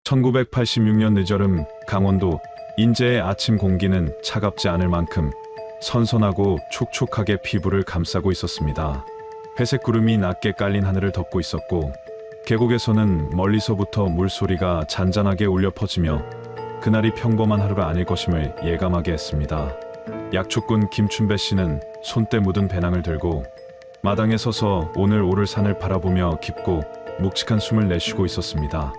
1986년 늦여름 강원도 인제의 아침 공기는 차갑지 않을 만큼 선선하고 촉촉하게 피부를 감싸고 있었습니다. 회색 구름이 낮게 깔린 하늘을 덮고 있었고 계곡에서는 멀리서부터 물소리가 잔잔하게 울려 퍼지며 그날이 평범한 하루가 아닐 것임을 예감하게 했습니다. 약초꾼 김춘배 씨는 손때 묻은 배낭을 들고 마당에 서서 오늘 오를 산을 바라보며 깊고 묵직한 숨을 내쉬고 있었습니다.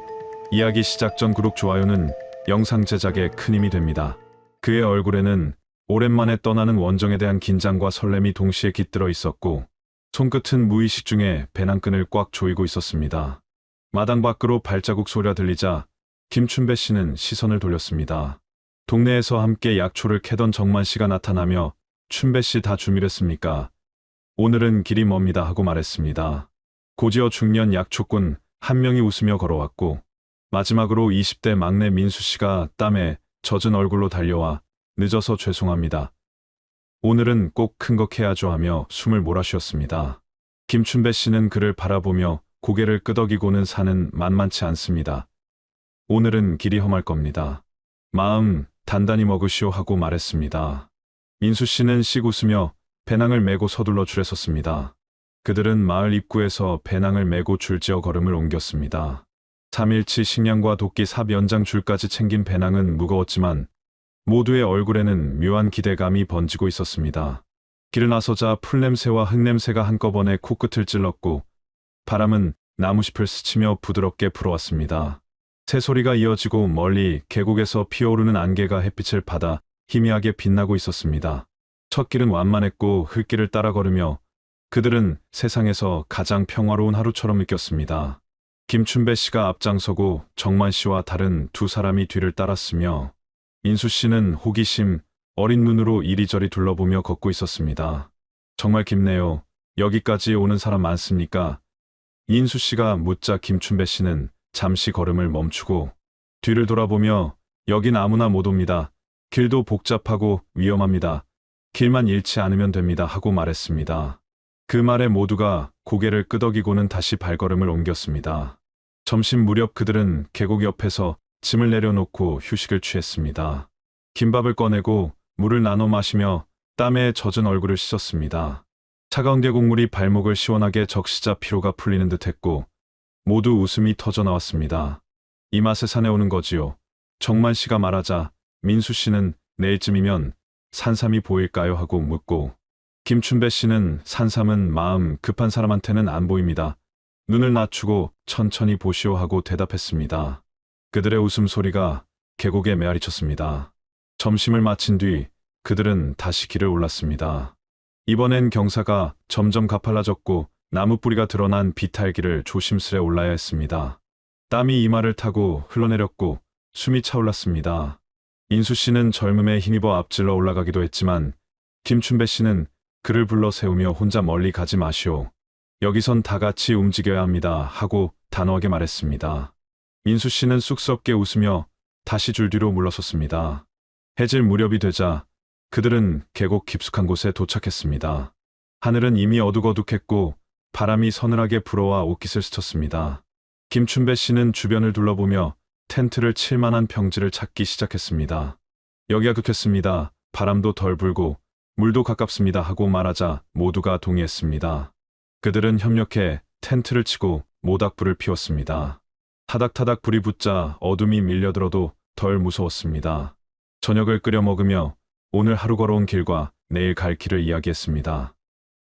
이야기 시작 전 구독 좋아요는 영상 제작에 큰 힘이 됩니다. 그의 얼굴에는 오랜만에 떠나는 원정에 대한 긴장과 설렘이 동시에 깃들어 있었고 손끝은 무의식 중에 배낭끈을 꽉 조이고 있었습니다. 마당 밖으로 발자국 소리가 들리자 김춘배 씨는 시선을 돌렸습니다. 동네에서 함께 약초를 캐던 정만 씨가 나타나며 "춘배 씨 다 준비됐습니까? 오늘은 길이 멉니다." 하고 말했습니다. 고지어 중년 약초꾼 한 명이 웃으며 걸어왔고 마지막으로 20대 막내 민수 씨가 땀에 젖은 얼굴로 달려와 "늦어서 죄송합니다. 오늘은 꼭 큰 거 캐야죠." 하며 숨을 몰아쉬었습니다. 김춘배 씨는 그를 바라보며 고개를 끄덕이고는 "산은 만만치 않습니다. 오늘은 길이 험할 겁니다. 마음 단단히 먹으시오." 하고 말했습니다. 민수 씨는 씩 웃으며 배낭을 메고 서둘러 줄에 섰습니다. 그들은 마을 입구에서 배낭을 메고 줄지어 걸음을 옮겼습니다. 3일치 식량과 도끼 삽 연장 줄까지 챙긴 배낭은 무거웠지만 모두의 얼굴에는 묘한 기대감이 번지고 있었습니다. 길을 나서자 풀냄새와 흙냄새가 한꺼번에 코끝을 찔렀고 바람은 나무잎을 스치며 부드럽게 불어왔습니다. 새소리가 이어지고 멀리 계곡에서 피어오르는 안개가 햇빛을 받아 희미하게 빛나고 있었습니다. 첫 길은 완만했고 흙길을 따라 걸으며 그들은 세상에서 가장 평화로운 하루처럼 느꼈습니다. 김춘배 씨가 앞장서고 정만 씨와 다른 두 사람이 뒤를 따랐으며 민수 씨는 호기심 어린 눈으로 이리저리 둘러보며 걷고 있었습니다. "정말 깊네요. 여기까지 오는 사람 많습니까?" 민수 씨가 묻자 김춘배 씨는 잠시 걸음을 멈추고 뒤를 돌아보며 "여긴 아무나 못 옵니다. 길도 복잡하고 위험합니다. 길만 잃지 않으면 됩니다." 하고 말했습니다. 그 말에 모두가 고개를 끄덕이고는 다시 발걸음을 옮겼습니다. 점심 무렵 그들은 계곡 옆에서 짐을 내려놓고 휴식을 취했습니다. 김밥을 꺼내고 물을 나눠 마시며 땀에 젖은 얼굴을 씻었습니다. 차가운 계곡물이 발목을 시원하게 적시자 피로가 풀리는 듯했고 모두 웃음이 터져 나왔습니다. "이 맛에 산에 오는 거지요." 정만 씨가 말하자 민수 씨는 "내일쯤이면 산삼이 보일까요?" 하고 묻고 김춘배 씨는 "산삼은 마음 급한 사람한테는 안 보입니다. 눈을 낮추고 천천히 보시오." 하고 대답했습니다. 그들의 웃음소리가 계곡에 메아리쳤습니다. 점심을 마친 뒤 그들은 다시 길을 올랐습니다. 이번엔 경사가 점점 가팔라졌고 나무 뿌리가 드러난 비탈길을 조심스레 올라야 했습니다. 땀이 이마를 타고 흘러내렸고 숨이 차올랐습니다. 민수 씨는 젊음에 힘입어 앞질러 올라가기도 했지만 김춘배 씨는 그를 불러 세우며 "혼자 멀리 가지 마시오. 여기선 다 같이 움직여야 합니다." 하고 단호하게 말했습니다. 민수 씨는 쑥스럽게 웃으며 다시 줄 뒤로 물러섰습니다. 해질 무렵이 되자 그들은 계곡 깊숙한 곳에 도착했습니다. 하늘은 이미 어둑어둑했고 바람이 서늘하게 불어와 옷깃을 스쳤습니다. 김춘배 씨는 주변을 둘러보며 텐트를 칠 만한 평지를 찾기 시작했습니다. "여기가 좋겠습니다. 바람도 덜 불고 물도 가깝습니다." 하고 말하자 모두가 동의했습니다. 그들은 협력해 텐트를 치고 모닥불을 피웠습니다. 타닥타닥 불이 붙자 어둠이 밀려들어도 덜 무서웠습니다. 저녁을 끓여 먹으며 오늘 하루 걸어온 길과 내일 갈 길을 이야기했습니다.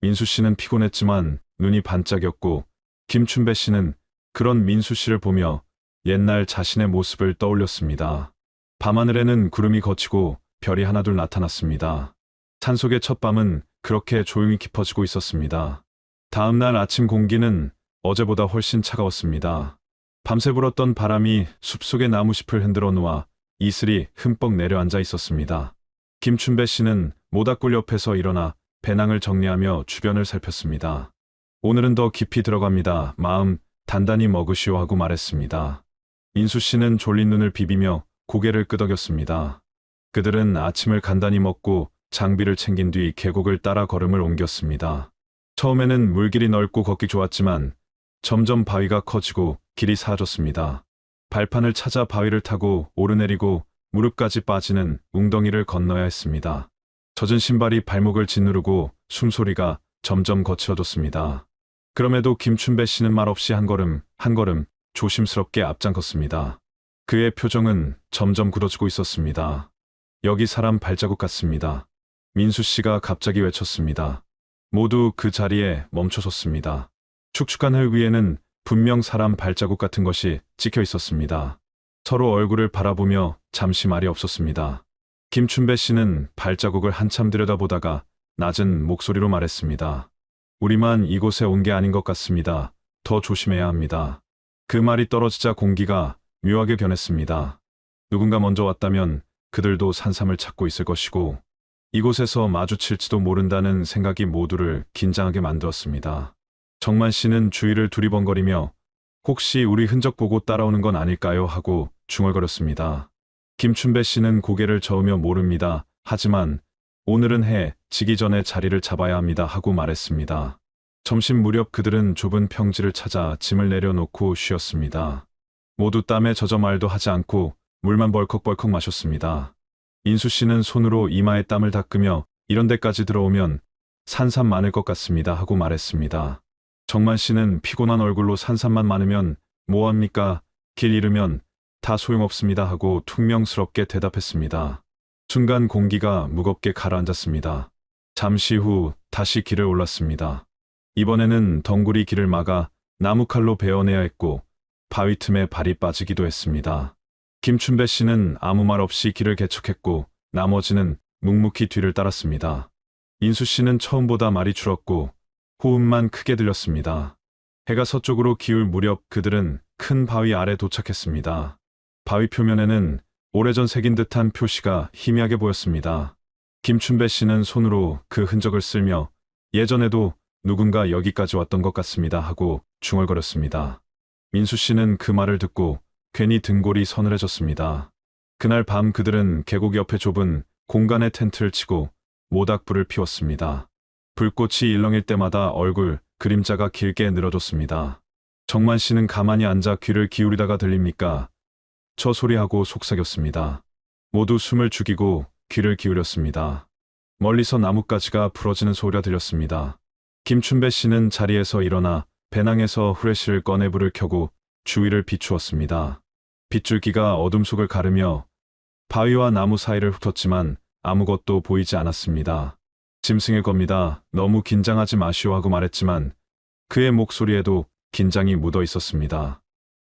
민수 씨는 피곤했지만 눈이 반짝였고 김춘배 씨는 그런 민수 씨를 보며 옛날 자신의 모습을 떠올렸습니다. 밤하늘에는 구름이 걷히고 별이 하나둘 나타났습니다. 산속의 첫밤은 그렇게 조용히 깊어지고 있었습니다. 다음 날 아침 공기는 어제보다 훨씬 차가웠습니다. 밤새 불었던 바람이 숲속의 나무잎을 흔들어 놓아 이슬이 흠뻑 내려앉아 있었습니다. 김춘배 씨는 모닥불 옆에서 일어나 배낭을 정리하며 주변을 살폈습니다. "오늘은 더 깊이 들어갑니다. 마음 단단히 먹으시오." 하고 말했습니다. 민수 씨는 졸린 눈을 비비며 고개를 끄덕였습니다. 그들은 아침을 간단히 먹고 장비를 챙긴 뒤 계곡을 따라 걸음을 옮겼습니다. 처음에는 물길이 넓고 걷기 좋았지만 점점 바위가 커지고 길이 사라졌습니다. 발판을 찾아 바위를 타고 오르내리고 무릎까지 빠지는 웅덩이를 건너야 했습니다. 젖은 신발이 발목을 짓누르고 숨소리가 점점 거칠어졌습니다. 그럼에도 김춘배 씨는 말없이 한 걸음 한 걸음 조심스럽게 앞장섰습니다. 그의 표정은 점점 굳어지고 있었습니다. 여기 사람 발자국 같습니다. 민수 씨가 갑자기 외쳤습니다. 모두 그 자리에 멈춰섰습니다. 축축한 흙 위에는 분명 사람 발자국 같은 것이 찍혀 있었습니다. 서로 얼굴을 바라보며 잠시 말이 없었습니다. 김춘배 씨는 발자국을 한참 들여다보다가 낮은 목소리로 말했습니다. 우리만 이곳에 온 게 아닌 것 같습니다. 더 조심해야 합니다. 그 말이 떨어지자 공기가 묘하게 변했습니다. 누군가 먼저 왔다면 그들도 산삼을 찾고 있을 것이고 이곳에서 마주칠지도 모른다는 생각이 모두를 긴장하게 만들었습니다. 정만 씨는 주위를 두리번거리며 혹시 우리 흔적 보고 따라오는 건 아닐까요? 하고 중얼거렸습니다. 김춘배 씨는 고개를 저으며 모릅니다. 하지만 오늘은 해 지기 전에 자리를 잡아야 합니다. 하고 말했습니다. 점심 무렵 그들은 좁은 평지를 찾아 짐을 내려놓고 쉬었습니다. 모두 땀에 젖어 말도 하지 않고 물만 벌컥벌컥 마셨습니다. 인수 씨는 손으로 이마에 땀을 닦으며 이런 데까지 들어오면 산삼 많을 것 같습니다. 하고 말했습니다. 정만 씨는 피곤한 얼굴로 산삼만 많으면 뭐합니까? 길 잃으면 다 소용없습니다. 하고 퉁명스럽게 대답했습니다. 순간 공기가 무겁게 가라앉았습니다. 잠시 후 다시 길을 올랐습니다. 이번에는 덩굴이 길을 막아 나무칼로 베어내야 했고 바위 틈에 발이 빠지기도 했습니다. 김춘배 씨는 아무 말 없이 길을 개척했고 나머지는 묵묵히 뒤를 따랐습니다. 인수 씨는 처음보다 말이 줄었고 호흡만 크게 들렸습니다. 해가 서쪽으로 기울 무렵 그들은 큰 바위 아래 도착했습니다. 바위 표면에는 오래전 새긴 듯한 표시가 희미하게 보였습니다. 김춘배 씨는 손으로 그 흔적을 쓸며 예전에도 누군가 여기까지 왔던 것 같습니다. 하고 중얼거렸습니다. 민수 씨는 그 말을 듣고 괜히 등골이 서늘해졌습니다. 그날 밤 그들은 계곡 옆에 좁은 공간에 텐트를 치고 모닥불을 피웠습니다. 불꽃이 일렁일 때마다 얼굴, 그림자가 길게 늘어졌습니다. 정만 씨는 가만히 앉아 귀를 기울이다가 들립니까? 저 소리하고 속삭였습니다. 모두 숨을 죽이고 귀를 기울였습니다. 멀리서 나뭇가지가 부러지는 소리가 들렸습니다. 김춘배 씨는 자리에서 일어나 배낭에서 후레쉬를 꺼내 불을 켜고 주위를 비추었습니다. 빗줄기가 어둠 속을 가르며 바위와 나무 사이를 훑었지만 아무것도 보이지 않았습니다. 짐승일 겁니다. 너무 긴장하지 마시오 하고 말했지만 그의 목소리에도 긴장이 묻어 있었습니다.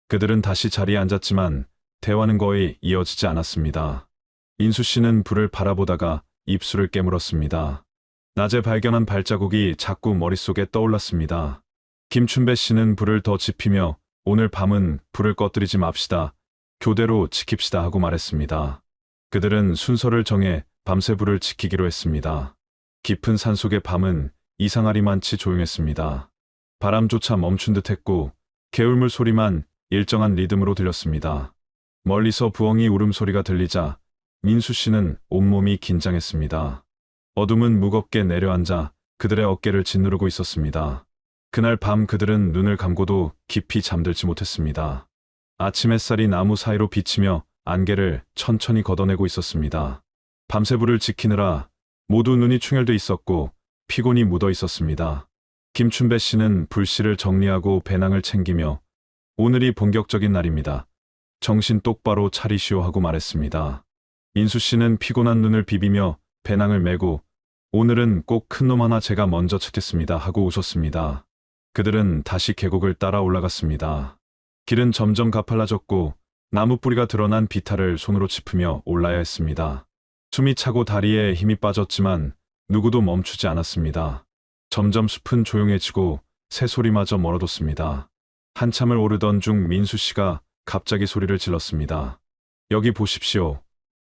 그들은 다시 자리에 앉았지만 대화는 거의 이어지지 않았습니다. 인수 씨는 불을 바라보다가 입술을 깨물었습니다. 낮에 발견한 발자국이 자꾸 머릿속에 떠올랐습니다. 김춘배 씨는 불을 더 지피며 오늘 밤은 불을 꺼뜨리지 맙시다. 교대로 지킵시다 하고 말했습니다. 그들은 순서를 정해 밤새 불을 지키기로 했습니다. 깊은 산속의 밤은 이상하리만치 조용했습니다. 바람조차 멈춘 듯했고 개울물 소리만 일정한 리듬으로 들렸습니다. 멀리서 부엉이 울음소리가 들리자 민수 씨는 온몸이 긴장했습니다. 어둠은 무겁게 내려앉아 그들의 어깨를 짓누르고 있었습니다. 그날 밤 그들은 눈을 감고도 깊이 잠들지 못했습니다. 아침 햇살이 나무 사이로 비치며 안개를 천천히 걷어내고 있었습니다. 밤새 불을 지키느라 모두 눈이 충혈돼 있었고 피곤이 묻어 있었습니다. 김춘배 씨는 불씨를 정리하고 배낭을 챙기며 오늘이 본격적인 날입니다. 정신 똑바로 차리시오 하고 말했습니다. 민수 씨는 피곤한 눈을 비비며 배낭을 메고 오늘은 꼭 큰 놈 하나 제가 먼저 찾겠습니다 하고 웃었습니다. 그들은 다시 계곡을 따라 올라갔습니다. 길은 점점 가팔라졌고 나무 뿌리가 드러난 비탈을 손으로 짚으며 올라야 했습니다. 숨이 차고 다리에 힘이 빠졌지만 누구도 멈추지 않았습니다. 점점 숲은 조용해지고 새소리마저 멀어졌습니다. 한참을 오르던 중 민수 씨가 갑자기 소리를 질렀습니다. 여기 보십시오.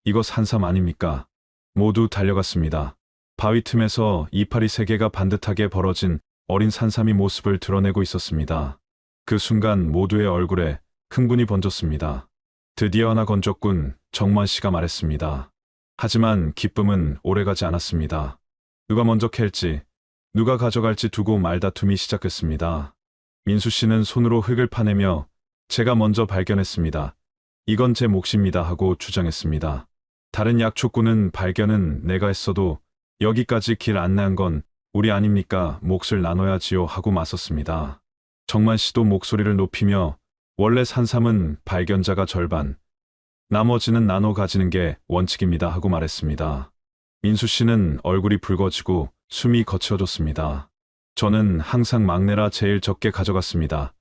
이거 산삼 아닙니까? 모두 달려갔습니다. 바위 틈에서 이파리 세 개가 반듯하게 벌어진 어린 산삼이 모습을 드러내고 있었습니다. 그 순간 모두의 얼굴에 흥분이 번졌습니다. 드디어 하나 건졌군, 정만 씨가 말했습니다. 하지만 기쁨은 오래가지 않았습니다. 누가 먼저 캘지, 누가 가져갈지 두고 말다툼이 시작했습니다. 민수 씨는 손으로 흙을 파내며 제가 먼저 발견했습니다. 이건 제 몫입니다 하고 주장했습니다. 다른 약초꾼은 발견은 내가 했어도 여기까지 길 안내한 건 우리 아닙니까? 몫을 나눠야지요 하고 맞섰습니다. 정만 씨도 목소리를 높이며 원래 산삼은 발견자가 절반, 나머지는 나눠 가지는 게 원칙입니다 하고 말했습니다. 민수 씨는 얼굴이 붉어지고 숨이 거칠어졌습니다. 저는 항상 막내라 제일 적게 가져갔습니다.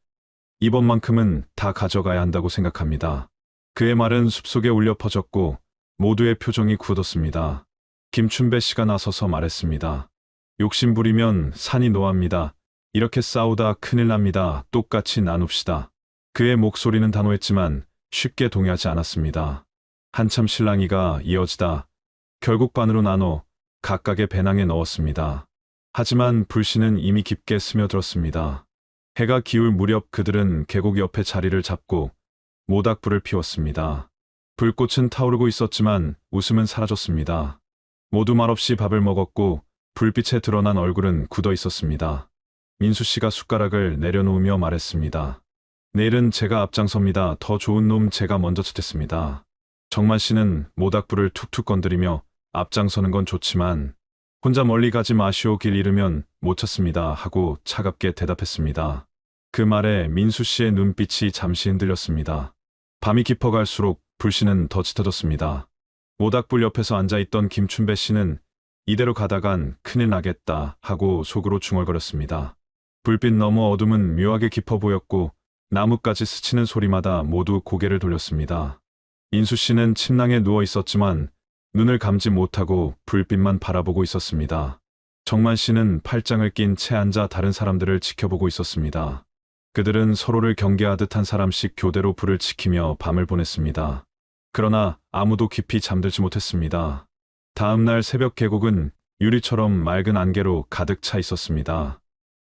이번만큼은 다 가져가야 한다고 생각합니다. 그의 말은 숲속에 울려 퍼졌고 모두의 표정이 굳었습니다. 김춘배 씨가 나서서 말했습니다. 욕심 부리면 산이 노합니다. 이렇게 싸우다 큰일 납니다. 똑같이 나눕시다. 그의 목소리는 단호했지만 쉽게 동의하지 않았습니다. 한참 실랑이가 이어지다 결국 반으로 나눠 각각의 배낭에 넣었습니다. 하지만 불씨는 이미 깊게 스며들었습니다. 해가 기울 무렵 그들은 계곡 옆에 자리를 잡고 모닥불을 피웠습니다. 불꽃은 타오르고 있었지만 웃음은 사라졌습니다. 모두 말없이 밥을 먹었고 불빛에 드러난 얼굴은 굳어 있었습니다. 민수 씨가 숟가락을 내려놓으며 말했습니다. 내일은 제가 앞장섭니다. 더 좋은 놈 제가 먼저 찾겠습니다. 정만 씨는 모닥불을 툭툭 건드리며 앞장서는 건 좋지만 혼자 멀리 가지 마시오. 길 잃으면 못 찾습니다 하고 차갑게 대답했습니다. 그 말에 민수 씨의 눈빛이 잠시 흔들렸습니다. 밤이 깊어갈수록 불씨는 더 짙어졌습니다. 모닥불 옆에서 앉아있던 김춘배 씨는 이대로 가다간 큰일 나겠다 하고 속으로 중얼거렸습니다. 불빛 너머 어둠은 묘하게 깊어 보였고 나뭇가지 스치는 소리마다 모두 고개를 돌렸습니다. 민수 씨는 침낭에 누워 있었지만 눈을 감지 못하고 불빛만 바라보고 있었습니다. 정만 씨는 팔짱을 낀 채 앉아 다른 사람들을 지켜보고 있었습니다. 그들은 서로를 경계하듯 한 사람씩 교대로 불을 지키며 밤을 보냈습니다. 그러나 아무도 깊이 잠들지 못했습니다. 다음 날 새벽 계곡은 유리처럼 맑은 안개로 가득 차 있었습니다.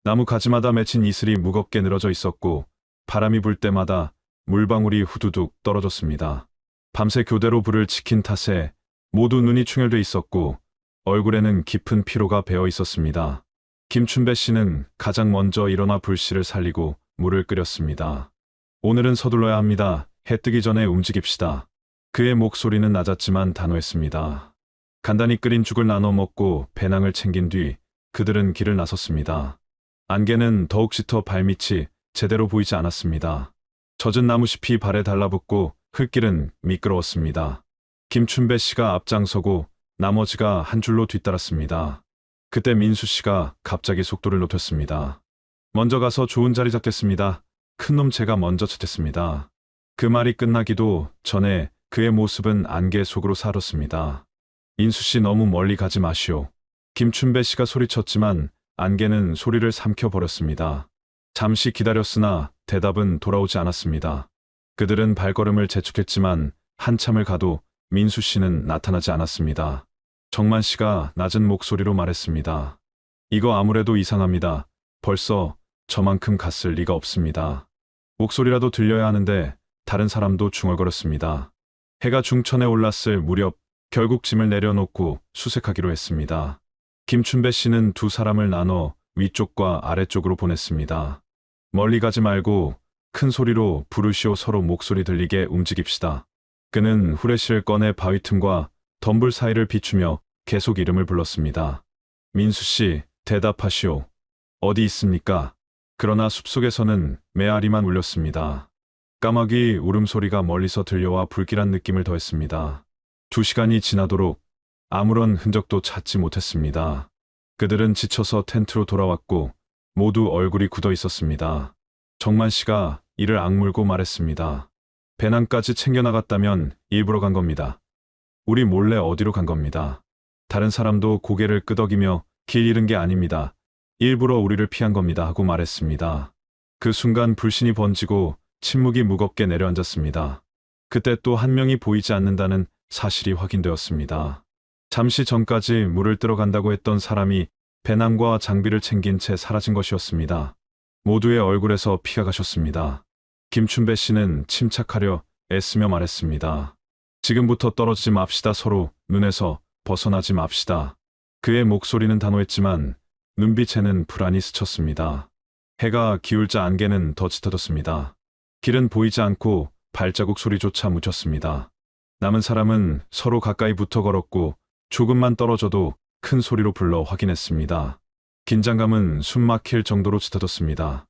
나무 가지마다 맺힌 이슬이 무겁게 늘어져 있었고 바람이 불 때마다 물방울이 후두둑 떨어졌습니다. 밤새 교대로 불을 지킨 탓에 모두 눈이 충혈돼 있었고 얼굴에는 깊은 피로가 배어 있었습니다. 김춘배 씨는 가장 먼저 일어나 불씨를 살리고 물을 끓였습니다. 오늘은 서둘러야 합니다. 해 뜨기 전에 움직입시다. 그의 목소리는 낮았지만 단호했습니다. 간단히 끓인 죽을 나눠 먹고 배낭을 챙긴 뒤 그들은 길을 나섰습니다. 안개는 더욱 짙어 발밑이 제대로 보이지 않았습니다. 젖은 나무잎이 발에 달라붙고 흙길은 미끄러웠습니다. 김춘배 씨가 앞장서고 나머지가 한 줄로 뒤따랐습니다. 그때 민수 씨가 갑자기 속도를 높였습니다. 먼저 가서 좋은 자리 잡겠습니다. 큰 놈 제가 먼저 찾겠습니다. 그 말이 끝나기도 전에 그의 모습은 안개 속으로 사라졌습니다. 민수 씨 너무 멀리 가지 마시오. 김춘배 씨가 소리쳤지만 안개는 소리를 삼켜버렸습니다. 잠시 기다렸으나 대답은 돌아오지 않았습니다. 그들은 발걸음을 재촉했지만 한참을 가도 민수 씨는 나타나지 않았습니다. 정만 씨가 낮은 목소리로 말했습니다. 이거 아무래도 이상합니다. 벌써 저만큼 갔을 리가 없습니다. 목소리라도 들려야 하는데 다른 사람도 중얼거렸습니다. 해가 중천에 올랐을 무렵 결국 짐을 내려놓고 수색하기로 했습니다. 김춘배 씨는 두 사람을 나눠 위쪽과 아래쪽으로 보냈습니다. 멀리 가지 말고 큰 소리로 부르시오. 서로 목소리 들리게 움직입시다. 그는 후레쉬를 꺼내 바위 틈과 덤불 사이를 비추며 계속 이름을 불렀습니다. 민수 씨, 대답하시오. 어디 있습니까? 그러나 숲속에서는 메아리만 울렸습니다. 까마귀 울음소리가 멀리서 들려와 불길한 느낌을 더했습니다. 2시간이 지나도록 아무런 흔적도 찾지 못했습니다. 그들은 지쳐서 텐트로 돌아왔고 모두 얼굴이 굳어 있었습니다. 정만 씨가 이를 악물고 말했습니다. 배낭까지 챙겨나갔다면 일부러 간 겁니다. 우리 몰래 어디로 간 겁니다. 다른 사람도 고개를 끄덕이며 길 잃은 게 아닙니다. 일부러 우리를 피한 겁니다 하고 말했습니다. 그 순간 불신이 번지고 침묵이 무겁게 내려앉았습니다. 그때 또 한 명이 보이지 않는다는 사실이 확인되었습니다. 잠시 전까지 물을 뜨러 간다고 했던 사람이 배낭과 장비를 챙긴 채 사라진 것이었습니다. 모두의 얼굴에서 피가 가셨습니다. 김춘배 씨는 침착하려 애쓰며 말했습니다. 지금부터 떨어지지 맙시다. 서로 눈에서 벗어나지 맙시다. 그의 목소리는 단호했지만 눈빛에는 불안이 스쳤습니다. 해가 기울자 안개는 더 짙어졌습니다. 길은 보이지 않고 발자국 소리조차 묻혔습니다. 남은 사람은 서로 가까이 붙어 걸었고 조금만 떨어져도 큰 소리로 불러 확인했습니다. 긴장감은 숨 막힐 정도로 짙어졌습니다.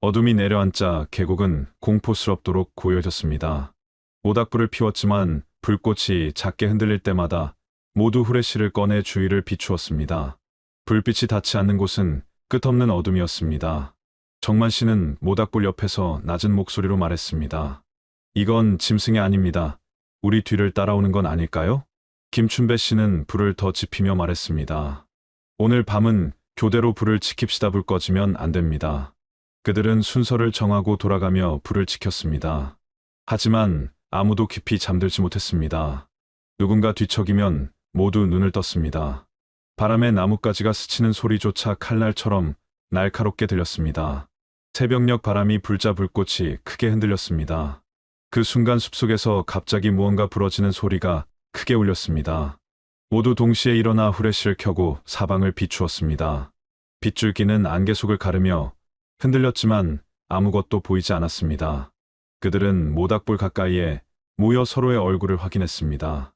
어둠이 내려앉자 계곡은 공포스럽도록 고요해졌습니다. 모닥불을 피웠지만 불꽃이 작게 흔들릴 때마다 모두 후레쉬를 꺼내 주위를 비추었습니다. 불빛이 닿지 않는 곳은 끝없는 어둠이었습니다. 정만 씨는 모닥불 옆에서 낮은 목소리로 말했습니다. 이건 짐승이 아닙니다. 우리 뒤를 따라오는 건 아닐까요? 김춘배 씨는 불을 더 지피며 말했습니다. 오늘 밤은 교대로 불을 지킵시다. 불 꺼지면 안 됩니다. 그들은 순서를 정하고 돌아가며 불을 지켰습니다. 하지만 아무도 깊이 잠들지 못했습니다. 누군가 뒤척이면 모두 눈을 떴습니다. 바람에 나뭇가지가 스치는 소리조차 칼날처럼 날카롭게 들렸습니다. 새벽녘 바람이 불자 불꽃이 크게 흔들렸습니다. 그 순간 숲속에서 갑자기 무언가 부러지는 소리가 크게 울렸습니다. 모두 동시에 일어나 후레쉬를 켜고 사방을 비추었습니다. 빗줄기는 안개 속을 가르며 흔들렸지만 아무것도 보이지 않았습니다. 그들은 모닥불 가까이에 모여 서로의 얼굴을 확인했습니다.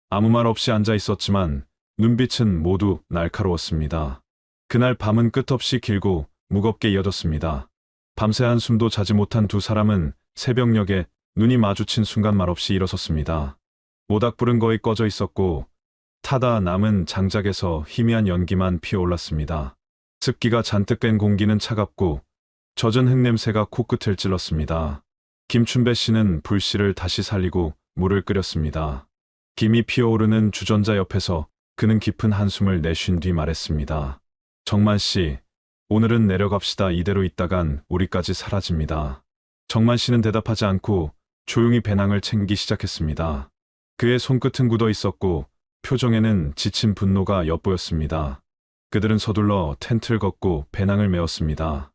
아무 말 없이 앉아 있었지만 눈빛은 모두 날카로웠습니다. 그날 밤은 끝없이 길고 무겁게 이어졌습니다. 밤새 한숨도 자지 못한 두 사람은 새벽녘에 눈이 마주친 순간 말없이 일어섰습니다. 모닥불은 거의 꺼져 있었고 타다 남은 장작에서 희미한 연기만 피어올랐습니다. 습기가 잔뜩 깬 공기는 차갑고 젖은 흙냄새가 코끝을 찔렀습니다. 김춘배 씨는 불씨를 다시 살리고 물을 끓였습니다. 김이 피어오르는 주전자 옆에서 그는 깊은 한숨을 내쉰 뒤 말했습니다. 정만 씨, 오늘은 내려갑시다. 이대로 있다간 우리까지 사라집니다. 정만 씨는 대답하지 않고 조용히 배낭을 챙기기 시작했습니다. 그의 손끝은 굳어 있었고 표정에는 지친 분노가 엿보였습니다. 그들은 서둘러 텐트를 걷고 배낭을 메었습니다.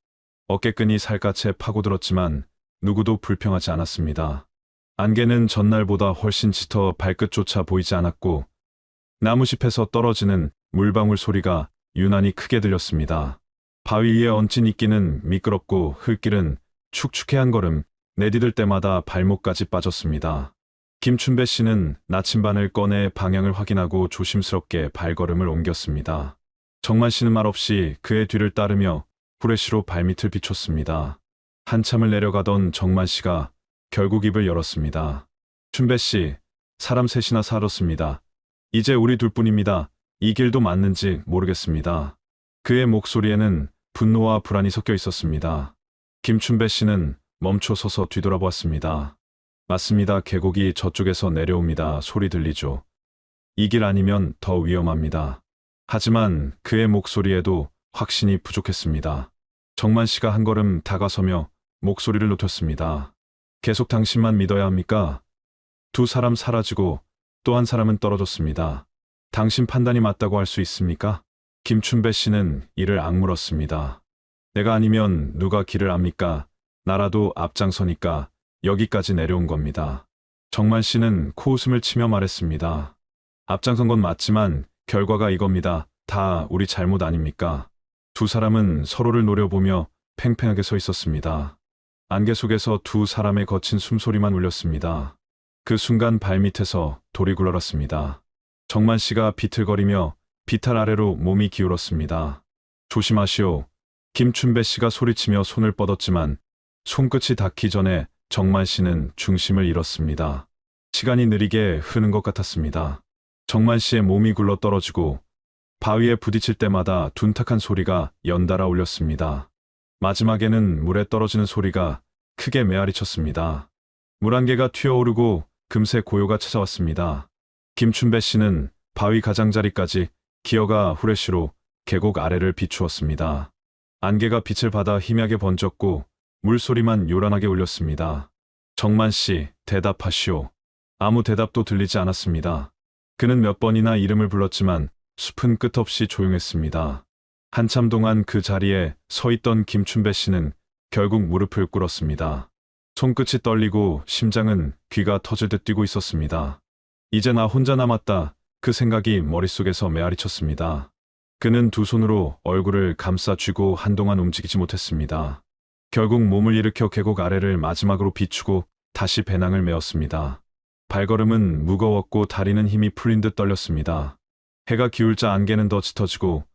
어깨끈이 살갗에 파고들었지만 누구도 불평하지 않았습니다. 안개는 전날보다 훨씬 짙어 발끝조차 보이지 않았고 나무숲에서 떨어지는 물방울 소리가 유난히 크게 들렸습니다. 바위 위에 얹힌 이끼는 미끄럽고 흙길은 축축해 한 걸음 내디딜 때마다 발목까지 빠졌습니다. 김춘배 씨는 나침반을 꺼내 방향을 확인하고 조심스럽게 발걸음을 옮겼습니다. 정만 씨는 말없이 그의 뒤를 따르며 후레쉬로 발밑을 비췄습니다. 한참을 내려가던 정만 씨가 결국 입을 열었습니다. 춘배 씨, 사람 셋이나 사라졌습니다. 이제 우리 둘뿐입니다. 이 길도 맞는지 모르겠습니다. 그의 목소리에는 분노와 불안이 섞여 있었습니다. 김춘배 씨는 멈춰 서서 뒤돌아보았습니다. 맞습니다. 계곡이 저쪽에서 내려옵니다. 소리 들리죠. 이 길 아니면 더 위험합니다. 하지만 그의 목소리에도 확신이 부족했습니다. 정만 씨가 한 걸음 다가서며 목소리를 높였습니다. 계속 당신만 믿어야 합니까? 두 사람 사라지고 또 한 사람은 떨어졌습니다. 당신 판단이 맞다고 할 수 있습니까? 김춘배 씨는 이를 악물었습니다. 내가 아니면 누가 길을 압니까? 나라도 앞장서니까 여기까지 내려온 겁니다. 정만 씨는 코웃음을 치며 말했습니다. 앞장선 건 맞지만 결과가 이겁니다. 다 우리 잘못 아닙니까? 두 사람은 서로를 노려보며 팽팽하게 서 있었습니다. 안개 속에서 두 사람의 거친 숨소리만 울렸습니다. 그 순간 발밑에서 돌이 굴러갔습니다. 정만 씨가 비틀거리며 비탈 아래로 몸이 기울었습니다. 조심하시오. 김춘배 씨가 소리치며 손을 뻗었지만 손끝이 닿기 전에 정만 씨는 중심을 잃었습니다. 시간이 느리게 흐르는 것 같았습니다. 정만 씨의 몸이 굴러 떨어지고 바위에 부딪힐 때마다 둔탁한 소리가 연달아 울렸습니다. 마지막에는 물에 떨어지는 소리가 크게 메아리쳤습니다. 물안개가 튀어오르고 금세 고요가 찾아왔습니다. 김춘배 씨는 바위 가장자리까지 기어가 후레쉬로 계곡 아래를 비추었습니다. 안개가 빛을 받아 희미하게 번졌고 물소리만 요란하게 울렸습니다. 정만 씨, 대답하시오. 아무 대답도 들리지 않았습니다. 그는 몇 번이나 이름을 불렀지만 숲은 끝없이 조용했습니다. 한참 동안 그 자리에 서 있던 김춘배 씨는 결국 무릎을 꿇었습니다. 손끝이 떨리고 심장은 귀가 터질 듯 뛰고 있었습니다. 이제 나 혼자 남았다. 그 생각이 머릿속에서 메아리쳤습니다. 그는 두 손으로 얼굴을 감싸 쥐고 한동안 움직이지 못했습니다. 결국 몸을 일으켜 계곡 아래를 마지막으로 비추고 다시 배낭을 메었습니다. 발걸음은 무거웠고 다리는 힘이 풀린 듯 떨렸습니다. 해가 기울자 안개는 더 짙어지고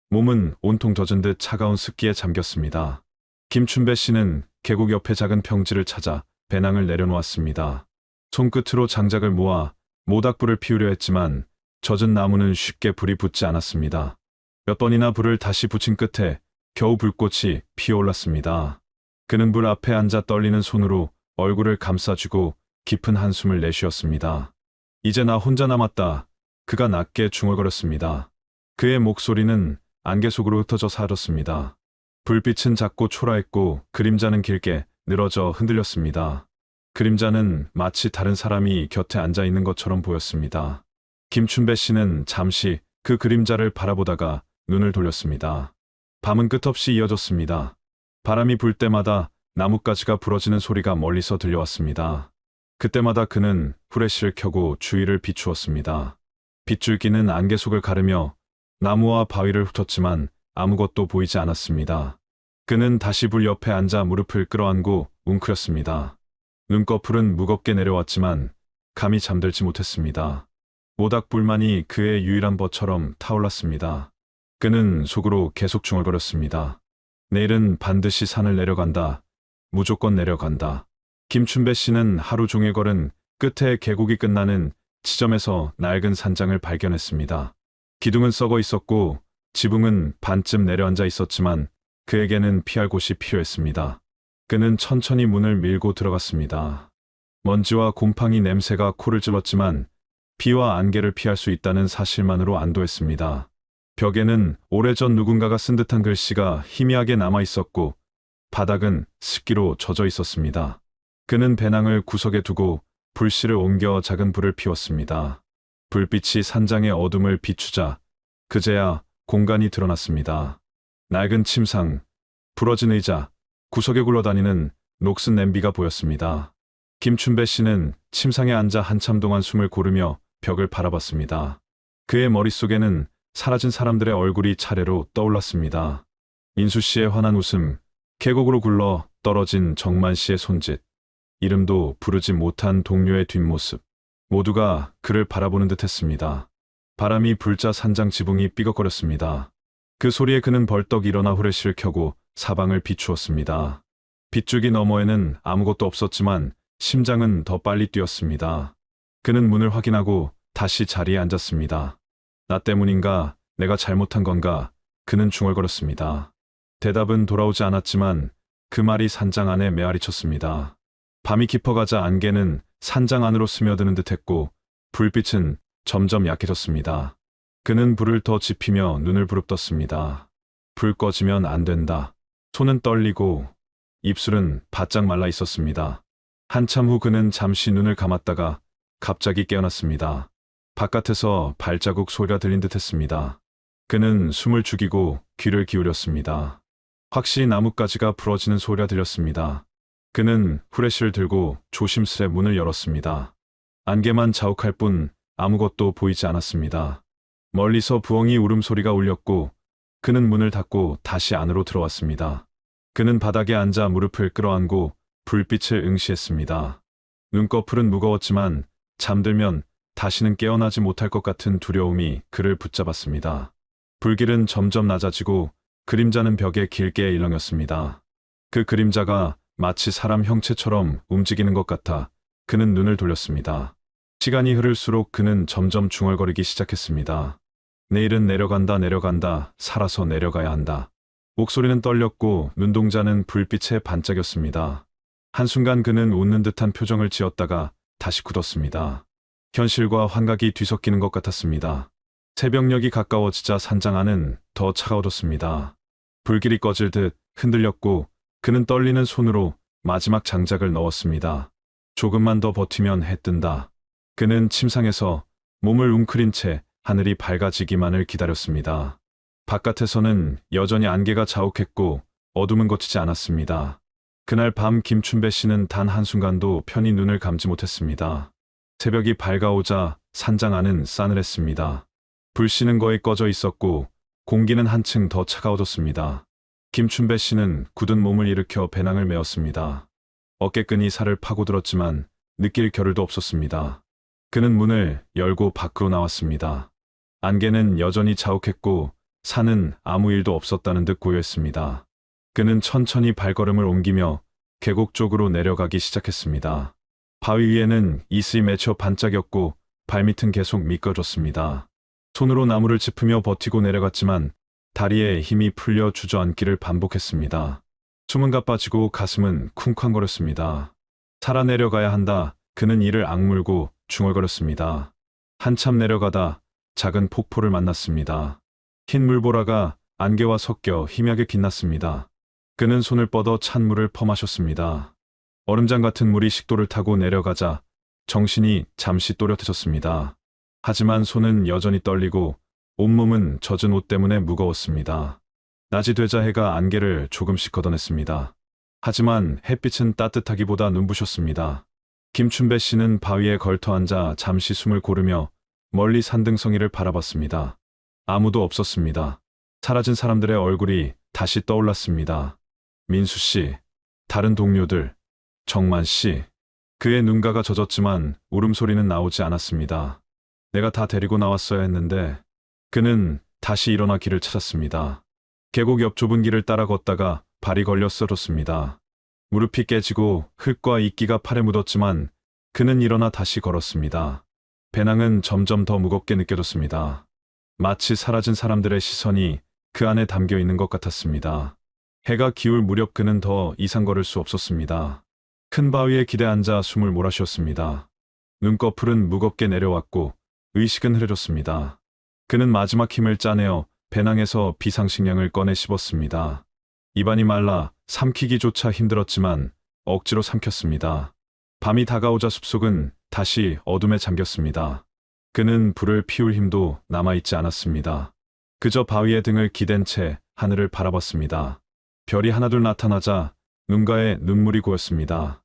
몸은 온통 젖은 듯 차가운 습기에 잠겼습니다. 김춘배 씨는 계곡 옆에 작은 평지를 찾아 배낭을 내려놓았습니다. 손끝으로 장작을 모아 모닥불을 피우려 했지만 젖은 나무는 쉽게 불이 붙지 않았습니다. 몇 번이나 불을 다시 붙인 끝에 겨우 불꽃이 피어올랐습니다. 그는 불 앞에 앉아 떨리는 손으로 얼굴을 감싸쥐고 깊은 한숨을 내쉬었습니다. 이제 나 혼자 남았다. 그가 낮게 중얼거렸습니다. 그의 목소리는 안개 속으로 흩어져 사라졌습니다. 불빛은 작고 초라했고 그림자는 길게 늘어져 흔들렸습니다. 그림자는 마치 다른 사람이 곁에 앉아 있는 것처럼 보였습니다. 김춘배 씨는 잠시 그 그림자를 바라보다가 눈을 돌렸습니다. 밤은 끝없이 이어졌습니다. 바람이 불 때마다 나뭇가지가 부러지는 소리가 멀리서 들려왔습니다. 그때마다 그는 후레쉬를 켜고 주위를 비추었습니다. 빗줄기는 안개 속을 가르며 나무와 바위를 훑었지만 아무것도 보이지 않았습니다. 그는 다시 불 옆에 앉아 무릎을 끌어안고 웅크렸습니다. 눈꺼풀은 무겁게 내려왔지만 감히 잠들지 못했습니다. 모닥불만이 그의 유일한 벗처럼 타올랐습니다. 그는 속으로 계속 중얼거렸습니다. 내일은 반드시 산을 내려간다. 무조건 내려간다. 김춘배 씨는 하루 종일 걸은 끝에 계곡이 끝나는 지점에서 낡은 산장을 발견했습니다. 기둥은 썩어 있었고 지붕은 반쯤 내려앉아 있었지만 그에게는 피할 곳이 필요했습니다. 그는 천천히 문을 밀고 들어갔습니다. 먼지와 곰팡이 냄새가 코를 찔렀지만 비와 안개를 피할 수 있다는 사실만으로 안도했습니다. 벽에는 오래전 누군가가 쓴 듯한 글씨가 희미하게 남아 있었고 바닥은 습기로 젖어 있었습니다. 그는 배낭을 구석에 두고 불씨를 옮겨 작은 불을 피웠습니다. 불빛이 산장의 어둠을 비추자 그제야 공간이 드러났습니다. 낡은 침상, 부러진 의자, 구석에 굴러다니는 녹슨 냄비가 보였습니다. 김춘배 씨는 침상에 앉아 한참 동안 숨을 고르며 벽을 바라봤습니다. 그의 머릿속에는 사라진 사람들의 얼굴이 차례로 떠올랐습니다. 인수 씨의 환한 웃음, 계곡으로 굴러 떨어진 정만 씨의 손짓, 이름도 부르지 못한 동료의 뒷모습, 모두가 그를 바라보는 듯 했습니다. 바람이 불자 산장 지붕이 삐걱거렸습니다. 그 소리에 그는 벌떡 일어나 후레쉬를 켜고 사방을 비추었습니다. 빗줄기 너머에는 아무것도 없었지만 심장은 더 빨리 뛰었습니다. 그는 문을 확인하고 다시 자리에 앉았습니다. 나 때문인가? 내가 잘못한 건가? 그는 중얼거렸습니다. 대답은 돌아오지 않았지만 그 말이 산장 안에 메아리 쳤습니다. 밤이 깊어가자 안개는 산장 안으로 스며드는 듯했고 불빛은 점점 약해졌습니다. 그는 불을 더 지피며 눈을 부릅떴습니다. 불 꺼지면 안 된다. 손은 떨리고 입술은 바짝 말라 있었습니다. 한참 후 그는 잠시 눈을 감았다가 갑자기 깨어났습니다. 바깥에서 발자국 소리가 들린 듯 했습니다. 그는 숨을 죽이고 귀를 기울였습니다. 확실히 나뭇가지가 부러지는 소리가 들렸습니다. 그는 후레쉬를 들고 조심스레 문을 열었습니다. 안개만 자욱할 뿐 아무것도 보이지 않았습니다. 멀리서 부엉이 울음소리가 울렸고 그는 문을 닫고 다시 안으로 들어왔습니다. 그는 바닥에 앉아 무릎을 끌어안고 불빛을 응시했습니다. 눈꺼풀은 무거웠지만 잠들면 다시는 깨어나지 못할 것 같은 두려움이 그를 붙잡았습니다. 불길은 점점 낮아지고 그림자는 벽에 길게 일렁였습니다. 그 그림자가 마치 사람 형체처럼 움직이는 것 같아 그는 눈을 돌렸습니다. 시간이 흐를수록 그는 점점 중얼거리기 시작했습니다. 내일은 내려간다, 살아서 내려가야 한다. 목소리는 떨렸고 눈동자는 불빛에 반짝였습니다. 한순간 그는 웃는 듯한 표정을 지었다가 다시 굳었습니다. 현실과 환각이 뒤섞이는 것 같았습니다. 새벽녘이 가까워지자 산장 안은 더 차가워졌습니다. 불길이 꺼질 듯 흔들렸고 그는 떨리는 손으로 마지막 장작을 넣었습니다. 조금만 더 버티면 해 뜬다. 그는 침상에서 몸을 웅크린 채 하늘이 밝아지기만을 기다렸습니다. 바깥에서는 여전히 안개가 자욱했고 어둠은 걷히지 않았습니다. 그날 밤 김춘배 씨는 단 한순간도 편히 눈을 감지 못했습니다. 새벽이 밝아오자 산장 안은 싸늘했습니다. 불씨는 거의 꺼져 있었고 공기는 한층 더 차가워졌습니다. 김춘배 씨는 굳은 몸을 일으켜 배낭을 메었습니다. 어깨끈이 살을 파고들었지만 느낄 겨를도 없었습니다. 그는 문을 열고 밖으로 나왔습니다. 안개는 여전히 자욱했고 산은 아무 일도 없었다는 듯 고요했습니다. 그는 천천히 발걸음을 옮기며 계곡 쪽으로 내려가기 시작했습니다. 바위 위에는 이슬이 맺혀 반짝였고 발밑은 계속 미끄러졌습니다. 손으로 나무를 짚으며 버티고 내려갔지만 다리에 힘이 풀려 주저앉기를 반복했습니다. 숨은 가빠지고 가슴은 쿵쾅거렸습니다. 살아 내려가야 한다. 그는 이를 악물고 중얼거렸습니다. 한참 내려가다 작은 폭포를 만났습니다. 흰 물보라가 안개와 섞여 희미하게 빛났습니다. 그는 손을 뻗어 찬 물을 퍼마셨습니다. 얼음장 같은 물이 식도를 타고 내려가자 정신이 잠시 또렷해졌습니다. 하지만 손은 여전히 떨리고 온몸은 젖은 옷 때문에 무거웠습니다. 낮이 되자 해가 안개를 조금씩 걷어냈습니다. 하지만 햇빛은 따뜻하기보다 눈부셨습니다. 김춘배 씨는 바위에 걸터 앉아 잠시 숨을 고르며 멀리 산등성이를 바라봤습니다. 아무도 없었습니다. 사라진 사람들의 얼굴이 다시 떠올랐습니다. 민수 씨, 다른 동료들, 정만 씨. 그의 눈가가 젖었지만 울음소리는 나오지 않았습니다. 내가 다 데리고 나왔어야 했는데. 그는 다시 일어나 길을 찾았습니다. 계곡 옆 좁은 길을 따라 걷다가 발이 걸려 쓰러졌습니다. 무릎이 깨지고 흙과 이끼가 팔에 묻었지만 그는 일어나 다시 걸었습니다. 배낭은 점점 더 무겁게 느껴졌습니다. 마치 사라진 사람들의 시선이 그 안에 담겨 있는 것 같았습니다. 해가 기울 무렵 그는 더 이상 걸을 수 없었습니다. 큰 바위에 기대 앉아 숨을 몰아쉬었습니다. 눈꺼풀은 무겁게 내려왔고 의식은 흐려졌습니다. 그는 마지막 힘을 짜내어 배낭에서 비상식량을 꺼내 씹었습니다. 입안이 말라 삼키기조차 힘들었지만 억지로 삼켰습니다. 밤이 다가오자 숲속은 다시 어둠에 잠겼습니다. 그는 불을 피울 힘도 남아있지 않았습니다. 그저 바위에 등을 기댄 채 하늘을 바라봤습니다. 별이 하나둘 나타나자 눈가에 눈물이 고였습니다.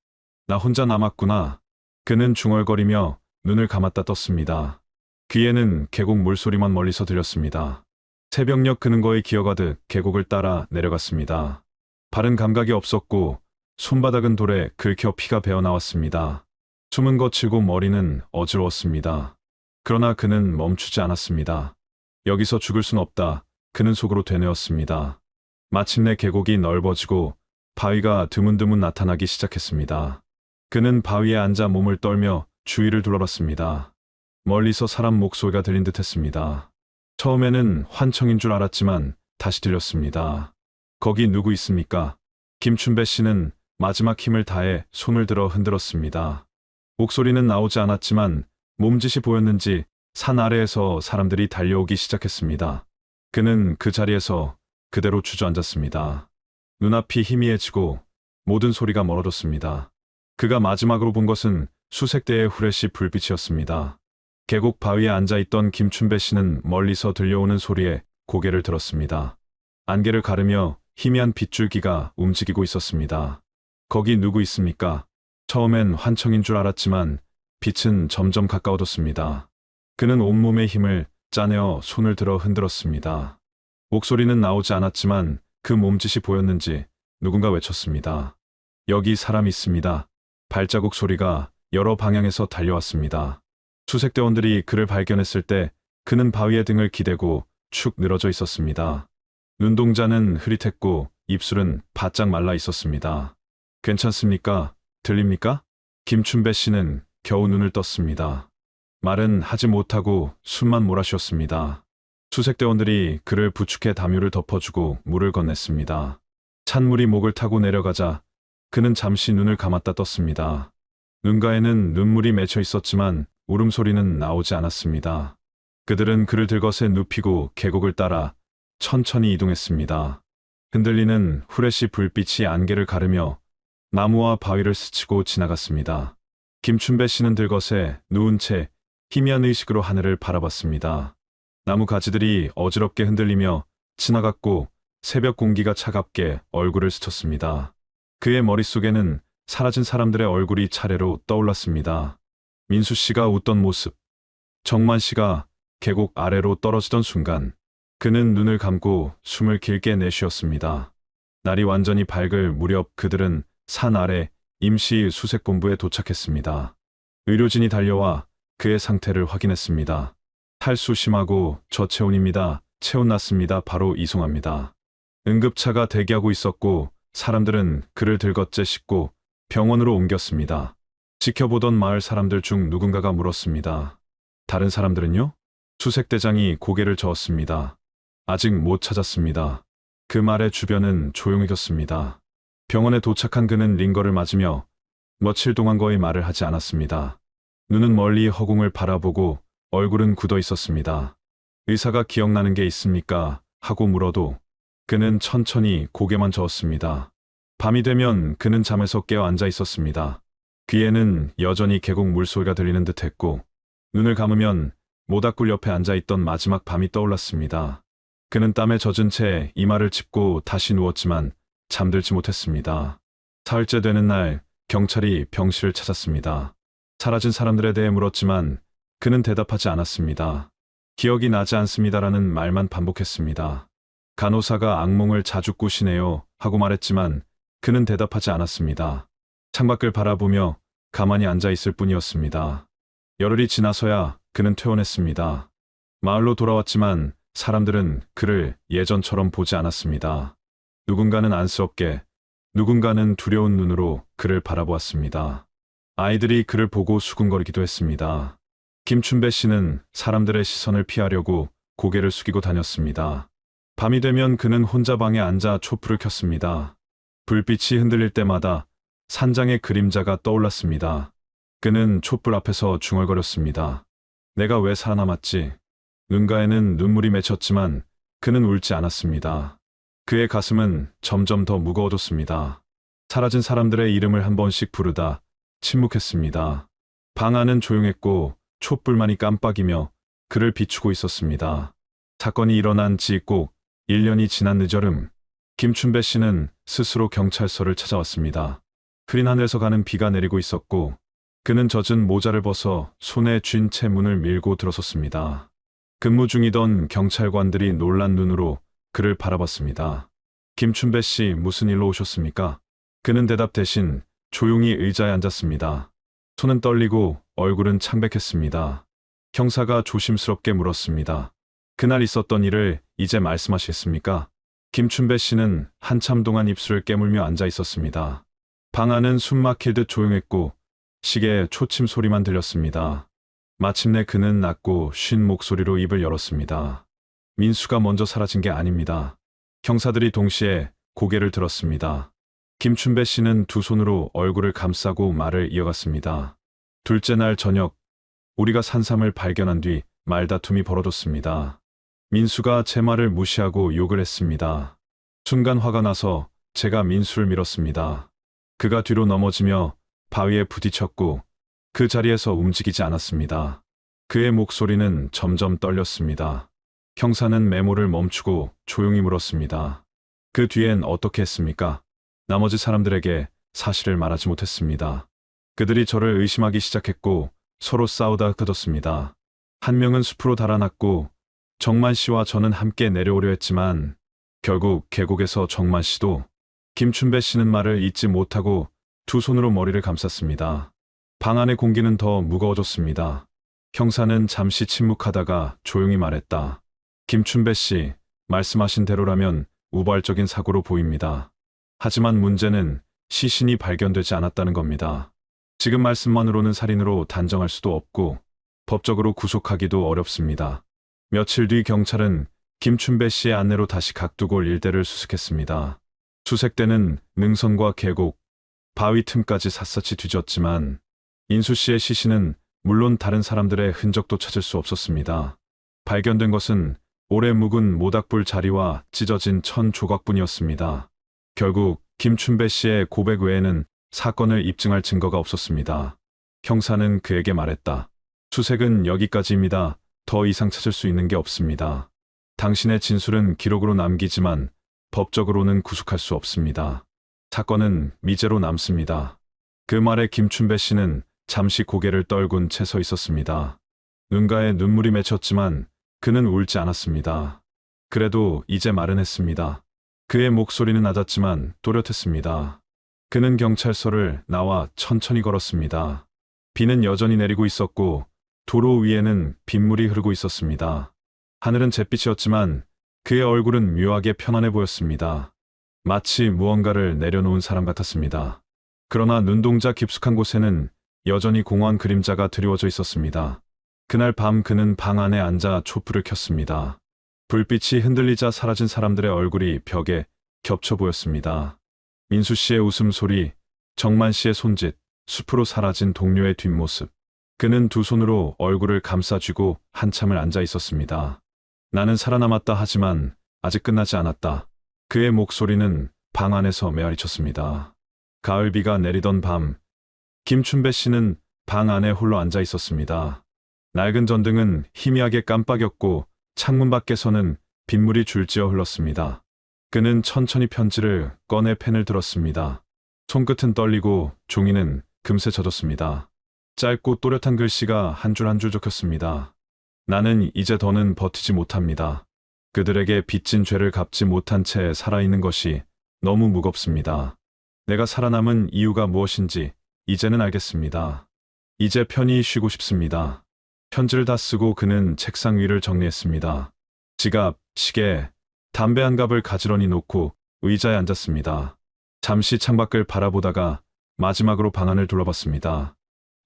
나 혼자 남았구나. 그는 중얼거리며 눈을 감았다 떴습니다. 귀에는 계곡 물소리만 멀리서 들렸습니다. 새벽녘 그는 거에 기어가듯 계곡을 따라 내려갔습니다. 발은 감각이 없었고 손바닥은 돌에 긁혀 피가 배어나왔습니다. 숨은 거칠고 머리는 어지러웠습니다. 그러나 그는 멈추지 않았습니다. 여기서 죽을 순 없다. 그는 속으로 되뇌었습니다. 마침내 계곡이 넓어지고 바위가 드문드문 나타나기 시작했습니다. 그는 바위에 앉아 몸을 떨며 주위를 둘러봤습니다. 멀리서 사람 목소리가 들린 듯했습니다. 처음에는 환청인 줄 알았지만 다시 들렸습니다. 거기 누구 있습니까? 김춘배 씨는 마지막 힘을 다해 손을 들어 흔들었습니다. 목소리는 나오지 않았지만 몸짓이 보였는지 산 아래에서 사람들이 달려오기 시작했습니다. 그는 그 자리에서 그대로 주저앉았습니다. 눈앞이 희미해지고 모든 소리가 멀어졌습니다. 그가 마지막으로 본 것은 수색 대의 후레쉬 불빛이었습니다. 계곡 바위에 앉아있던 김춘배 씨는 멀리서 들려오는 소리에 고개를 들었습니다. 안개를 가르며 희미한 빗줄기가 움직이고 있었습니다. 거기 누구 있습니까? 처음엔 환청인 줄 알았지만 빛은 점점 가까워졌습니다. 그는 온몸의 힘을 짜내어 손을 들어 흔들었습니다. 목소리는 나오지 않았지만 그 몸짓이 보였는지 누군가 외쳤습니다. 여기 사람 있습니다. 발자국 소리가 여러 방향에서 달려왔습니다. 수색대원들이 그를 발견했을 때 그는 바위에 등을 기대고 축 늘어져 있었습니다. 눈동자는 흐릿했고 입술은 바짝 말라 있었습니다. 괜찮습니까? 들립니까? 김춘배 씨는 겨우 눈을 떴습니다. 말은 하지 못하고 숨만 몰아쉬었습니다. 수색대원들이 그를 부축해 담요를 덮어주고 물을 건넸습니다. 찬물이 목을 타고 내려가자 그는 잠시 눈을 감았다 떴습니다. 눈가에는 눈물이 맺혀 있었지만 울음소리는 나오지 않았습니다. 그들은 그를 들것에 눕히고 계곡을 따라 천천히 이동했습니다. 흔들리는 후레쉬 불빛이 안개를 가르며 나무와 바위를 스치고 지나갔습니다. 김춘배 씨는 들것에 누운 채 희미한 의식으로 하늘을 바라봤습니다. 나무 가지들이 어지럽게 흔들리며 지나갔고 새벽 공기가 차갑게 얼굴을 스쳤습니다. 그의 머릿속에는 사라진 사람들의 얼굴이 차례로 떠올랐습니다. 민수 씨가 웃던 모습, 정만 씨가 계곡 아래로 떨어지던 순간 그는 눈을 감고 숨을 길게 내쉬었습니다. 날이 완전히 밝을 무렵 그들은 산 아래 임시 수색본부에 도착했습니다. 의료진이 달려와 그의 상태를 확인했습니다. 탈수 심하고 저체온입니다. 체온 났습니다. 바로 이송합니다. 응급차가 대기하고 있었고 사람들은 그를 들것째 싣고 병원으로 옮겼습니다. 지켜보던 마을 사람들 중 누군가가 물었습니다. 다른 사람들은요? 수색대장이 고개를 저었습니다. 아직 못 찾았습니다. 그 말에 주변은 조용해졌습니다. 병원에 도착한 그는 링거를 맞으며 며칠 동안 거의 말을 하지 않았습니다. 눈은 멀리 허공을 바라보고 얼굴은 굳어 있었습니다. 의사가 기억나는 게 있습니까? 하고 물어도 그는 천천히 고개만 저었습니다. 밤이 되면 그는 잠에서 깨어 앉아 있었습니다. 귀에는 여전히 계곡 물소리가 들리는 듯 했고 눈을 감으면 모닥불 옆에 앉아있던 마지막 밤이 떠올랐습니다. 그는 땀에 젖은 채 이마를 짚고 다시 누웠지만 잠들지 못했습니다. 사흘째 되는 날 경찰이 병실을 찾았습니다. 사라진 사람들에 대해 물었지만 그는 대답하지 않았습니다. 기억이 나지 않습니다라는 말만 반복했습니다. 간호사가 악몽을 자주 꾸시네요 하고 말했지만 그는 대답하지 않았습니다. 창밖을 바라보며 가만히 앉아 있을 뿐이었습니다. 열흘이 지나서야 그는 퇴원했습니다. 마을로 돌아왔지만 사람들은 그를 예전처럼 보지 않았습니다. 누군가는 안쓰럽게, 누군가는 두려운 눈으로 그를 바라보았습니다. 아이들이 그를 보고 수군거리기도 했습니다. 김춘배 씨는 사람들의 시선을 피하려고 고개를 숙이고 다녔습니다. 밤이 되면 그는 혼자 방에 앉아 촛불을 켰습니다. 불빛이 흔들릴 때마다 산장의 그림자가 떠올랐습니다. 그는 촛불 앞에서 중얼거렸습니다. 내가 왜 살아남았지? 눈가에는 눈물이 맺혔지만 그는 울지 않았습니다. 그의 가슴은 점점 더 무거워졌습니다. 사라진 사람들의 이름을 한 번씩 부르다 침묵했습니다. 방 안은 조용했고 촛불만이 깜빡이며 그를 비추고 있었습니다. 사건이 일어난 지 꼭 1년이 지난 늦여름, 김춘배 씨는 스스로 경찰서를 찾아왔습니다. 흐린 하늘에서 가는 비가 내리고 있었고 그는 젖은 모자를 벗어 손에 쥔 채 문을 밀고 들어섰습니다. 근무 중이던 경찰관들이 놀란 눈으로 그를 바라봤습니다. 김춘배 씨 무슨 일로 오셨습니까? 그는 대답 대신 조용히 의자에 앉았습니다. 손은 떨리고 얼굴은 창백했습니다. 형사가 조심스럽게 물었습니다. 그날 있었던 일을 이제 말씀하시겠습니까? 김춘배 씨는 한참 동안 입술을 깨물며 앉아 있었습니다. 방 안은 숨 막힐 듯 조용했고 시계의 초침 소리만 들렸습니다. 마침내 그는 낮고 쉰 목소리로 입을 열었습니다. 민수가 먼저 사라진 게 아닙니다. 형사들이 동시에 고개를 들었습니다. 김춘배 씨는 두 손으로 얼굴을 감싸고 말을 이어갔습니다. 둘째 날 저녁, 우리가 산삼을 발견한 뒤 말다툼이 벌어졌습니다. 민수가 제 말을 무시하고 욕을 했습니다. 순간 화가 나서 제가 민수를 밀었습니다. 그가 뒤로 넘어지며 바위에 부딪혔고 그 자리에서 움직이지 않았습니다. 그의 목소리는 점점 떨렸습니다. 형사는 메모를 멈추고 조용히 물었습니다. 그 뒤엔 어떻게 했습니까? 나머지 사람들에게 사실을 말하지 못했습니다. 그들이 저를 의심하기 시작했고 서로 싸우다 흩어졌습니다. 한 명은 숲으로 달아났고 정만 씨와 저는 함께 내려오려 했지만 결국 계곡에서 정만 씨도 김춘배 씨는 말을 잇지 못하고 두 손으로 머리를 감쌌습니다. 방 안의 공기는 더 무거워졌습니다. 형사는 잠시 침묵하다가 조용히 말했다. 김춘배 씨, 말씀하신 대로라면 우발적인 사고로 보입니다. 하지만 문제는 시신이 발견되지 않았다는 겁니다. 지금 말씀만으로는 살인으로 단정할 수도 없고 법적으로 구속하기도 어렵습니다. 며칠 뒤 경찰은 김춘배 씨의 안내로 다시 각두골 일대를 수색했습니다. 수색대는 능선과 계곡, 바위 틈까지 샅샅이 뒤졌지만 인수 씨의 시신은 물론 다른 사람들의 흔적도 찾을 수 없었습니다. 발견된 것은 오래 묵은 모닥불 자리와 찢어진 천 조각뿐이었습니다. 결국 김춘배 씨의 고백 외에는 사건을 입증할 증거가 없었습니다. 형사는 그에게 말했다. 수색은 여기까지입니다. 더 이상 찾을 수 있는 게 없습니다. 당신의 진술은 기록으로 남기지만 법적으로는 구속할 수 없습니다. 사건은 미제로 남습니다. 그 말에 김춘배 씨는 잠시 고개를 떨군 채 서 있었습니다. 눈가에 눈물이 맺혔지만 그는 울지 않았습니다. 그래도 이제 말은 했습니다. 그의 목소리는 낮았지만 또렷했습니다. 그는 경찰서를 나와 천천히 걸었습니다. 비는 여전히 내리고 있었고 도로 위에는 빗물이 흐르고 있었습니다. 하늘은 잿빛이었지만 그의 얼굴은 묘하게 편안해 보였습니다. 마치 무언가를 내려놓은 사람 같았습니다. 그러나 눈동자 깊숙한 곳에는 여전히 공허한 그림자가 드리워져 있었습니다. 그날 밤 그는 방 안에 앉아 촛불을 켰습니다. 불빛이 흔들리자 사라진 사람들의 얼굴이 벽에 겹쳐 보였습니다. 민수 씨의 웃음소리, 정만 씨의 손짓, 숲으로 사라진 동료의 뒷모습. 그는 두 손으로 얼굴을 감싸쥐고 한참을 앉아 있었습니다. 나는 살아남았다 하지만 아직 끝나지 않았다. 그의 목소리는 방 안에서 메아리쳤습니다. 가을비가 내리던 밤, 김춘배 씨는 방 안에 홀로 앉아 있었습니다. 낡은 전등은 희미하게 깜빡였고 창문 밖에서는 빗물이 줄지어 흘렀습니다. 그는 천천히 편지를 꺼내 펜을 들었습니다. 손끝은 떨리고 종이는 금세 젖었습니다. 짧고 또렷한 글씨가 한 줄 한 줄 적혔습니다. 나는 이제 더는 버티지 못합니다. 그들에게 빚진 죄를 갚지 못한 채 살아있는 것이 너무 무겁습니다. 내가 살아남은 이유가 무엇인지 이제는 알겠습니다. 이제 편히 쉬고 싶습니다. 편지를 다 쓰고 그는 책상 위를 정리했습니다. 지갑, 시계, 담배 한 갑을 가지런히 놓고 의자에 앉았습니다. 잠시 창밖을 바라보다가 마지막으로 방 안을 둘러봤습니다.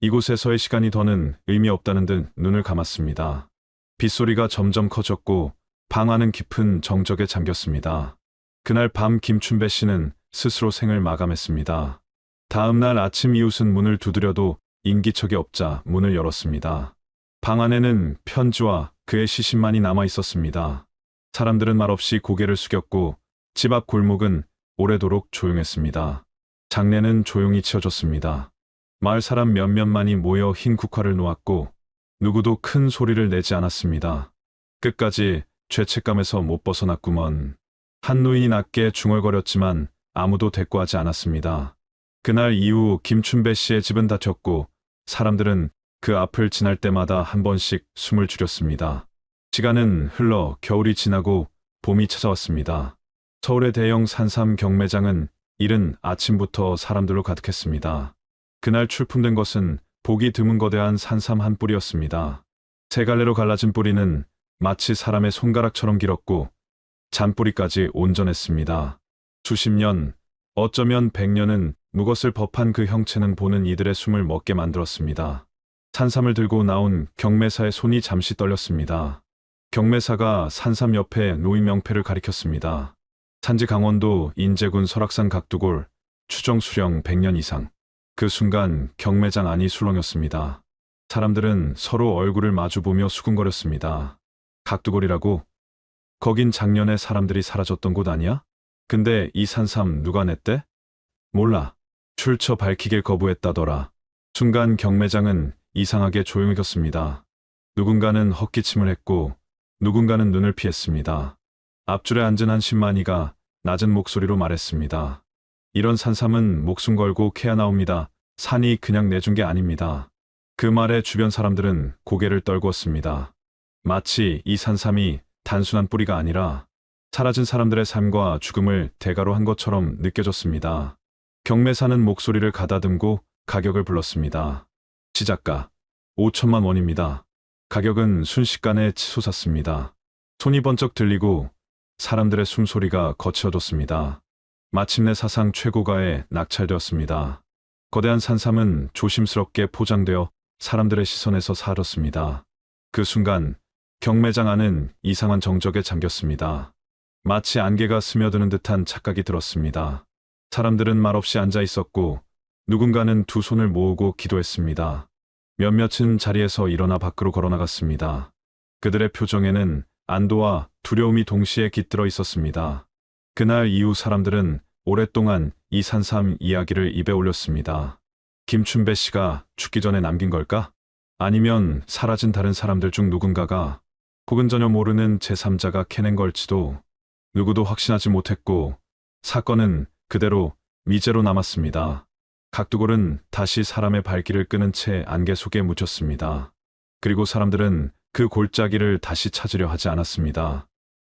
이곳에서의 시간이 더는 의미 없다는 듯 눈을 감았습니다. 빗소리가 점점 커졌고 방 안은 깊은 정적에 잠겼습니다. 그날 밤 김춘배 씨는 스스로 생을 마감했습니다. 다음 날 아침 이웃은 문을 두드려도 인기척이 없자 문을 열었습니다. 방 안에는 편지와 그의 시신만이 남아 있었습니다. 사람들은 말없이 고개를 숙였고 집 앞 골목은 오래도록 조용했습니다. 장례는 조용히 치러졌습니다. 마을 사람 몇몇만이 모여 흰 국화를 놓았고 누구도 큰 소리를 내지 않았습니다. 끝까지 죄책감에서 못 벗어났구먼. 한 노인이 낮게 중얼거렸지만 아무도 대꾸하지 않았습니다. 그날 이후 김춘배 씨의 집은 닫혔고 사람들은 그 앞을 지날 때마다 한 번씩 숨을 줄였습니다. 시간은 흘러 겨울이 지나고 봄이 찾아왔습니다. 서울의 대형 산삼 경매장은 이른 아침부터 사람들로 가득했습니다. 그날 출품된 것은 보기 드문 거대한 산삼 한 뿌리였습니다. 세 갈래로 갈라진 뿌리는 마치 사람의 손가락처럼 길었고 잔뿌리까지 온전했습니다. 수십 년, 어쩌면 100년은 묵었을 법한 그 형체는 보는 이들의 숨을 멎게 만들었습니다. 산삼을 들고 나온 경매사의 손이 잠시 떨렸습니다. 경매사가 산삼 옆에 노인 명패를 가리켰습니다. 산지 강원도 인제군 설악산 각두골, 추정 수령 100년 이상. 그 순간 경매장 안이 술렁였습니다. 사람들은 서로 얼굴을 마주보며 수군거렸습니다. 각두골이라고? 거긴 작년에 사람들이 사라졌던 곳 아니야? 근데 이 산삼 누가 냈대? 몰라. 출처 밝히길 거부했다더라. 순간 경매장은 이상하게 조용해졌습니다. 누군가는 헛기침을 했고 누군가는 눈을 피했습니다. 앞줄에 앉은 한 신만이가 낮은 목소리로 말했습니다. 이런 산삼은 목숨 걸고 캐야 나옵니다. 산이 그냥 내준 게 아닙니다. 그 말에 주변 사람들은 고개를 떨구었습니다. 마치 이 산삼이 단순한 뿌리가 아니라 사라진 사람들의 삶과 죽음을 대가로 한 것처럼 느껴졌습니다. 경매사는 목소리를 가다듬고 가격을 불렀습니다. 시작가 5천만 원입니다. 가격은 순식간에 치솟았습니다. 손이 번쩍 들리고 사람들의 숨소리가 거칠어졌습니다. 마침내 사상 최고가에 낙찰되었습니다. 거대한 산삼은 조심스럽게 포장되어 사람들의 시선에서 사라졌습니다. 그 순간 경매장 안은 이상한 정적에 잠겼습니다. 마치 안개가 스며드는 듯한 착각이 들었습니다. 사람들은 말없이 앉아 있었고 누군가는 두 손을 모으고 기도했습니다. 몇몇은 자리에서 일어나 밖으로 걸어나갔습니다. 그들의 표정에는 안도와 두려움이 동시에 깃들어 있었습니다. 그날 이후 사람들은 오랫동안 이 산삼 이야기를 입에 올렸습니다. 김춘배 씨가 죽기 전에 남긴 걸까? 아니면 사라진 다른 사람들 중 누군가가, 혹은 전혀 모르는 제3자가 캐낸 걸지도 누구도 확신하지 못했고 사건은 그대로 미제로 남았습니다. 각두골은 다시 사람의 발길을 끄는 채 안개 속에 묻혔습니다. 그리고 사람들은 그 골짜기를 다시 찾으려 하지 않았습니다.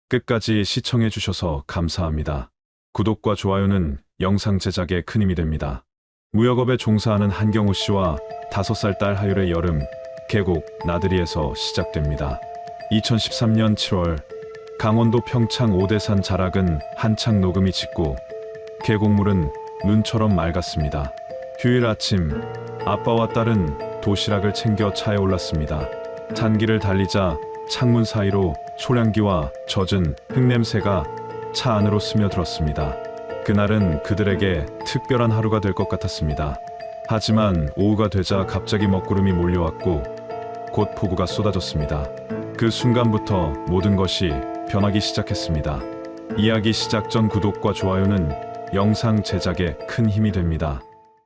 끝까지 시청해 주셔서 감사합니다. 구독과 좋아요는 영상 제작에 큰 힘이 됩니다. 무역업에 종사하는 한경우 씨와 5살 딸 하율의 여름, 계곡 나들이에서 시작됩니다. 2013년 7월, 강원도 평창 오대산 자락은 한창 녹음이 짙고 계곡물은 눈처럼 맑았습니다. 휴일 아침, 아빠와 딸은 도시락을 챙겨 차에 올랐습니다. 잔길을 달리자 창문 사이로 소량기와 젖은 흙냄새가 차 안으로 스며들었습니다. 그날은 그들에게 특별한 하루가 될 것 같았습니다. 하지만 오후가 되자 갑자기 먹구름이 몰려왔고 곧 폭우가 쏟아졌습니다. 그 순간부터 모든 것이 변하기 시작했습니다. 이야기 시작 전 구독과 좋아요는 영상 제작에 큰 힘이 됩니다.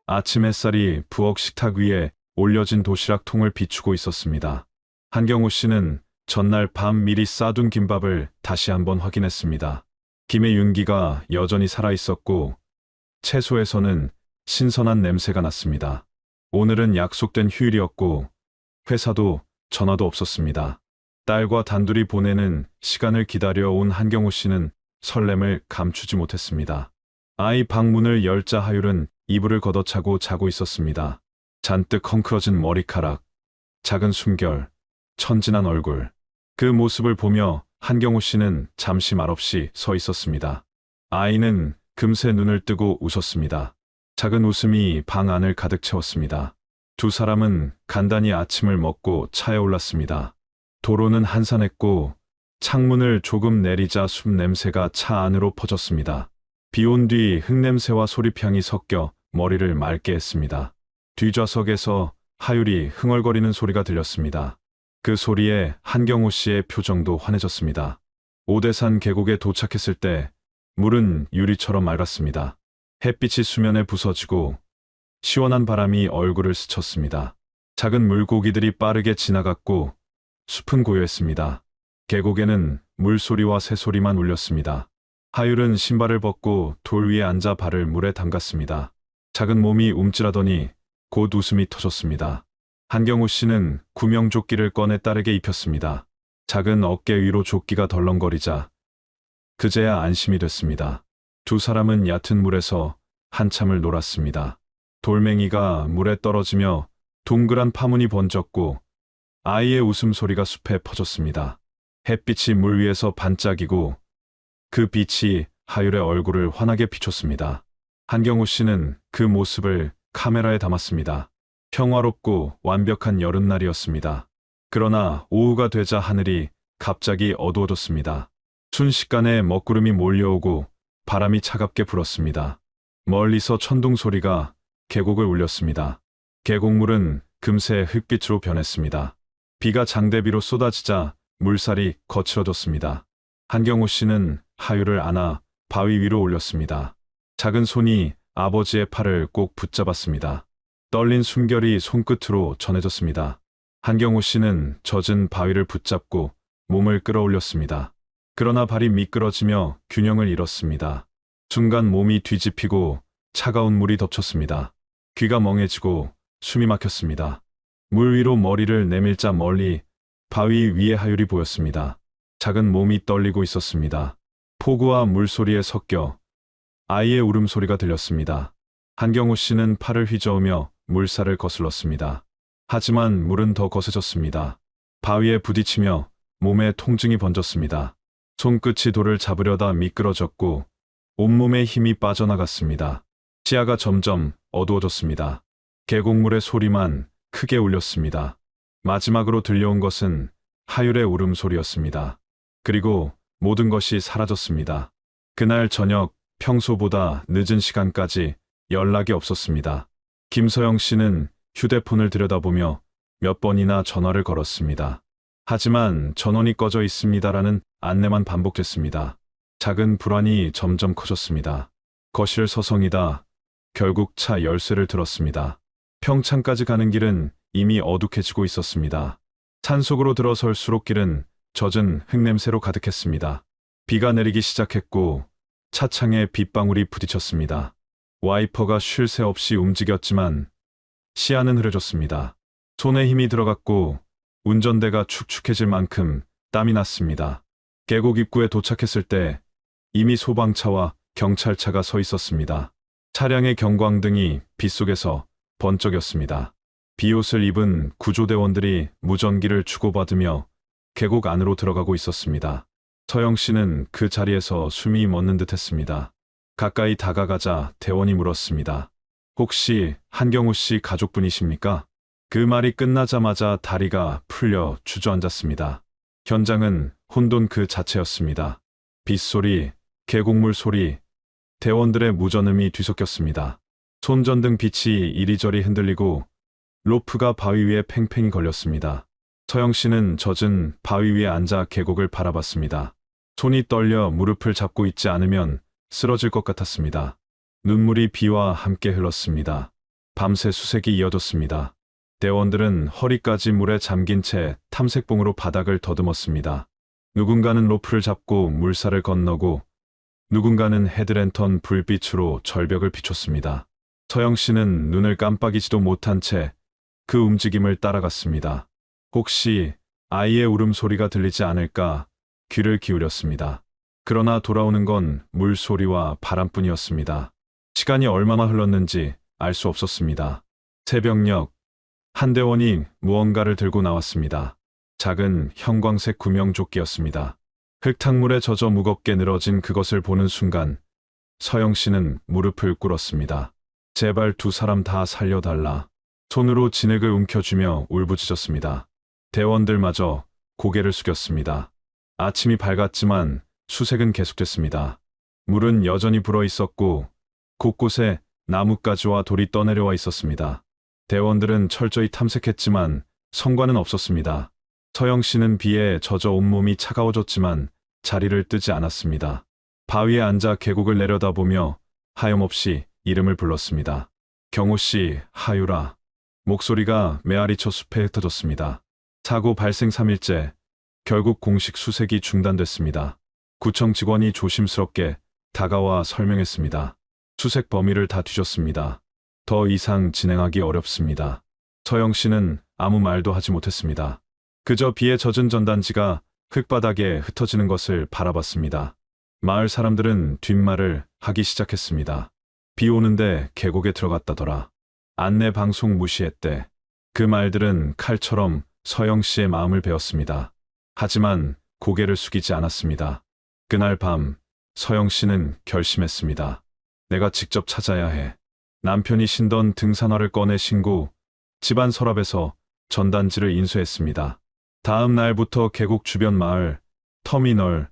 아침 햇살이 부엌 식탁 위에 올려진 도시락통을 비추고 있었습니다. 한경우 씨는 전날 밤 미리 싸둔 김밥을 다시 한번 확인했습니다. 김의 윤기가 여전히 살아있었고 채소에서는 신선한 냄새가 났습니다. 오늘은 약속된 휴일이었고 회사도 전화도 없었습니다. 딸과 단둘이 보내는 시간을 기다려 온 한경우 씨는 설렘을 감추지 못했습니다. 아이 방문을 열자 하율은 이불을 걷어차고 자고 있었습니다. 잔뜩 헝클어진 머리카락, 작은 숨결, 천진한 얼굴. 그 모습을 보며 한경우 씨는 잠시 말없이 서 있었습니다. 아이는 금세 눈을 뜨고 웃었습니다. 작은 웃음이 방 안을 가득 채웠습니다. 두 사람은 간단히 아침을 먹고 차에 올랐습니다. 도로는 한산했고 창문을 조금 내리자 숲 냄새가 차 안으로 퍼졌습니다. 비 온 뒤 흙냄새와 소리향이 섞여 머리를 맑게 했습니다. 뒷좌석에서 하율이 흥얼거리는 소리가 들렸습니다. 그 소리에 한경우 씨의 표정도 환해졌습니다. 오대산 계곡에 도착했을 때 물은 유리처럼 맑았습니다. 햇빛이 수면에 부서지고 시원한 바람이 얼굴을 스쳤습니다. 작은 물고기들이 빠르게 지나갔고 숲은 고요했습니다. 계곡에는 물소리와 새소리만 울렸습니다. 하율은 신발을 벗고 돌 위에 앉아 발을 물에 담갔습니다. 작은 몸이 움찔하더니 곧 웃음이 터졌습니다. 한경우 씨는 구명조끼를 꺼내 딸에게 입혔습니다. 작은 어깨 위로 조끼가 덜렁거리자 그제야 안심이 됐습니다. 두 사람은 얕은 물에서 한참을 놀았습니다. 돌멩이가 물에 떨어지며 동그란 파문이 번졌고 아이의 웃음소리가 숲에 퍼졌습니다. 햇빛이 물 위에서 반짝이고 그 빛이 하율의 얼굴을 환하게 비췄습니다. 한경우 씨는 그 모습을 카메라에 담았습니다. 평화롭고 완벽한 여름날이었습니다. 그러나 오후가 되자 하늘이 갑자기 어두워졌습니다. 순식간에 먹구름이 몰려오고 바람이 차갑게 불었습니다. 멀리서 천둥 소리가 계곡을 울렸습니다. 계곡물은 금세 흙빛으로 변했습니다. 비가 장대비로 쏟아지자 물살이 거칠어졌습니다. 한경우 씨는 하율을 안아 바위 위로 올렸습니다. 작은 손이 아버지의 팔을 꼭 붙잡았습니다. 떨린 숨결이 손끝으로 전해졌습니다. 한경우 씨는 젖은 바위를 붙잡고 몸을 끌어올렸습니다. 그러나 발이 미끄러지며 균형을 잃었습니다. 순간 몸이 뒤집히고 차가운 물이 덮쳤습니다. 귀가 멍해지고 숨이 막혔습니다. 물 위로 머리를 내밀자 멀리 바위 위에 하율이 보였습니다. 작은 몸이 떨리고 있었습니다. 폭우와 물소리에 섞여 아이의 울음소리가 들렸습니다. 한경우 씨는 팔을 휘저으며 물살을 거슬렀습니다. 하지만 물은 더 거세졌습니다. 바위에 부딪히며 몸에 통증이 번졌습니다. 손끝이 돌을 잡으려다 미끄러졌고 온몸에 힘이 빠져나갔습니다. 시야가 점점 어두워졌습니다. 계곡물의 소리만 크게 울렸습니다. 마지막으로 들려온 것은 하율의 울음소리였습니다. 그리고 모든 것이 사라졌습니다. 그날 저녁 평소보다 늦은 시간까지 연락이 없었습니다. 김서영 씨는 휴대폰을 들여다보며 몇 번이나 전화를 걸었습니다. 하지만 전원이 꺼져 있습니다라는 안내만 반복됐습니다. 작은 불안이 점점 커졌습니다. 거실 서성이다. 결국 차 열쇠를 들었습니다. 평창까지 가는 길은 이미 어둑해지고 있었습니다. 산속으로 들어설수록 길은 젖은 흙냄새로 가득했습니다. 비가 내리기 시작했고 차창에 빗방울이 부딪혔습니다. 와이퍼가 쉴 새 없이 움직였지만 시야는 흐려졌습니다. 손에 힘이 들어갔고 운전대가 축축해질 만큼 땀이 났습니다. 계곡 입구에 도착했을 때 이미 소방차와 경찰차가 서 있었습니다. 차량의 경광등이 빗속에서 번쩍였습니다. 비옷을 입은 구조대원들이 무전기를 주고받으며 계곡 안으로 들어가고 있었습니다. 서영 씨는 그 자리에서 숨이 멎는 듯했습니다. 가까이 다가가자 대원이 물었습니다. 혹시 한경호 씨 가족분이십니까? 그 말이 끝나자마자 다리가 풀려 주저앉았습니다. 현장은 혼돈 그 자체였습니다. 빗소리, 계곡물 소리, 대원들의 무전음이 뒤섞였습니다. 손전등 빛이 이리저리 흔들리고 로프가 바위 위에 팽팽히 걸렸습니다. 서영 씨는 젖은 바위 위에 앉아 계곡을 바라봤습니다. 손이 떨려 무릎을 잡고 있지 않으면 쓰러질 것 같았습니다. 눈물이 비와 함께 흘렀습니다. 밤새 수색이 이어졌습니다. 대원들은 허리까지 물에 잠긴 채 탐색봉으로 바닥을 더듬었습니다. 누군가는 로프를 잡고 물살을 건너고 누군가는 헤드랜턴 불빛으로 절벽을 비췄습니다. 서영 씨는 눈을 깜빡이지도 못한 채 그 움직임을 따라갔습니다. 혹시 아이의 울음소리가 들리지 않을까 귀를 기울였습니다. 그러나 돌아오는 건 물소리와 바람뿐이었습니다. 시간이 얼마나 흘렀는지 알 수 없었습니다. 새벽녘 한 대원이 무언가를 들고 나왔습니다. 작은 형광색 구명조끼였습니다. 흙탕물에 젖어 무겁게 늘어진 그것을 보는 순간 서영 씨는 무릎을 꿇었습니다. 제발 두 사람 다 살려달라. 손으로 진흙을 움켜쥐며 울부짖었습니다. 대원들마저 고개를 숙였습니다. 아침이 밝았지만 수색은 계속됐습니다. 물은 여전히 불어 있었고 곳곳에 나뭇가지와 돌이 떠내려와 있었습니다. 대원들은 철저히 탐색했지만 성과는 없었습니다. 서영 씨는 비에 젖어 온몸이 차가워졌지만 자리를 뜨지 않았습니다. 바위에 앉아 계곡을 내려다보며 하염없이 이름을 불렀습니다. 경호 씨, 하유라. 목소리가 메아리쳐 숲에 흩어졌습니다. 사고 발생 3일째, 결국 공식 수색이 중단됐습니다. 구청 직원이 조심스럽게 다가와 설명했습니다. 수색 범위를 다 뒤졌습니다. 더 이상 진행하기 어렵습니다. 서영 씨는 아무 말도 하지 못했습니다. 그저 비에 젖은 전단지가 흙바닥에 흩어지는 것을 바라봤습니다. 마을 사람들은 뒷말을 하기 시작했습니다. 비 오는데 계곡에 들어갔다더라. 안내 방송 무시했대. 그 말들은 칼처럼 서영 씨의 마음을 베었습니다. 하지만 고개를 숙이지 않았습니다. 그날 밤 서영 씨는 결심했습니다. 내가 직접 찾아야 해. 남편이 신던 등산화를 꺼내 신고 집안 서랍에서 전단지를 인수했습니다. 다음 날부터 계곡 주변 마을, 터미널,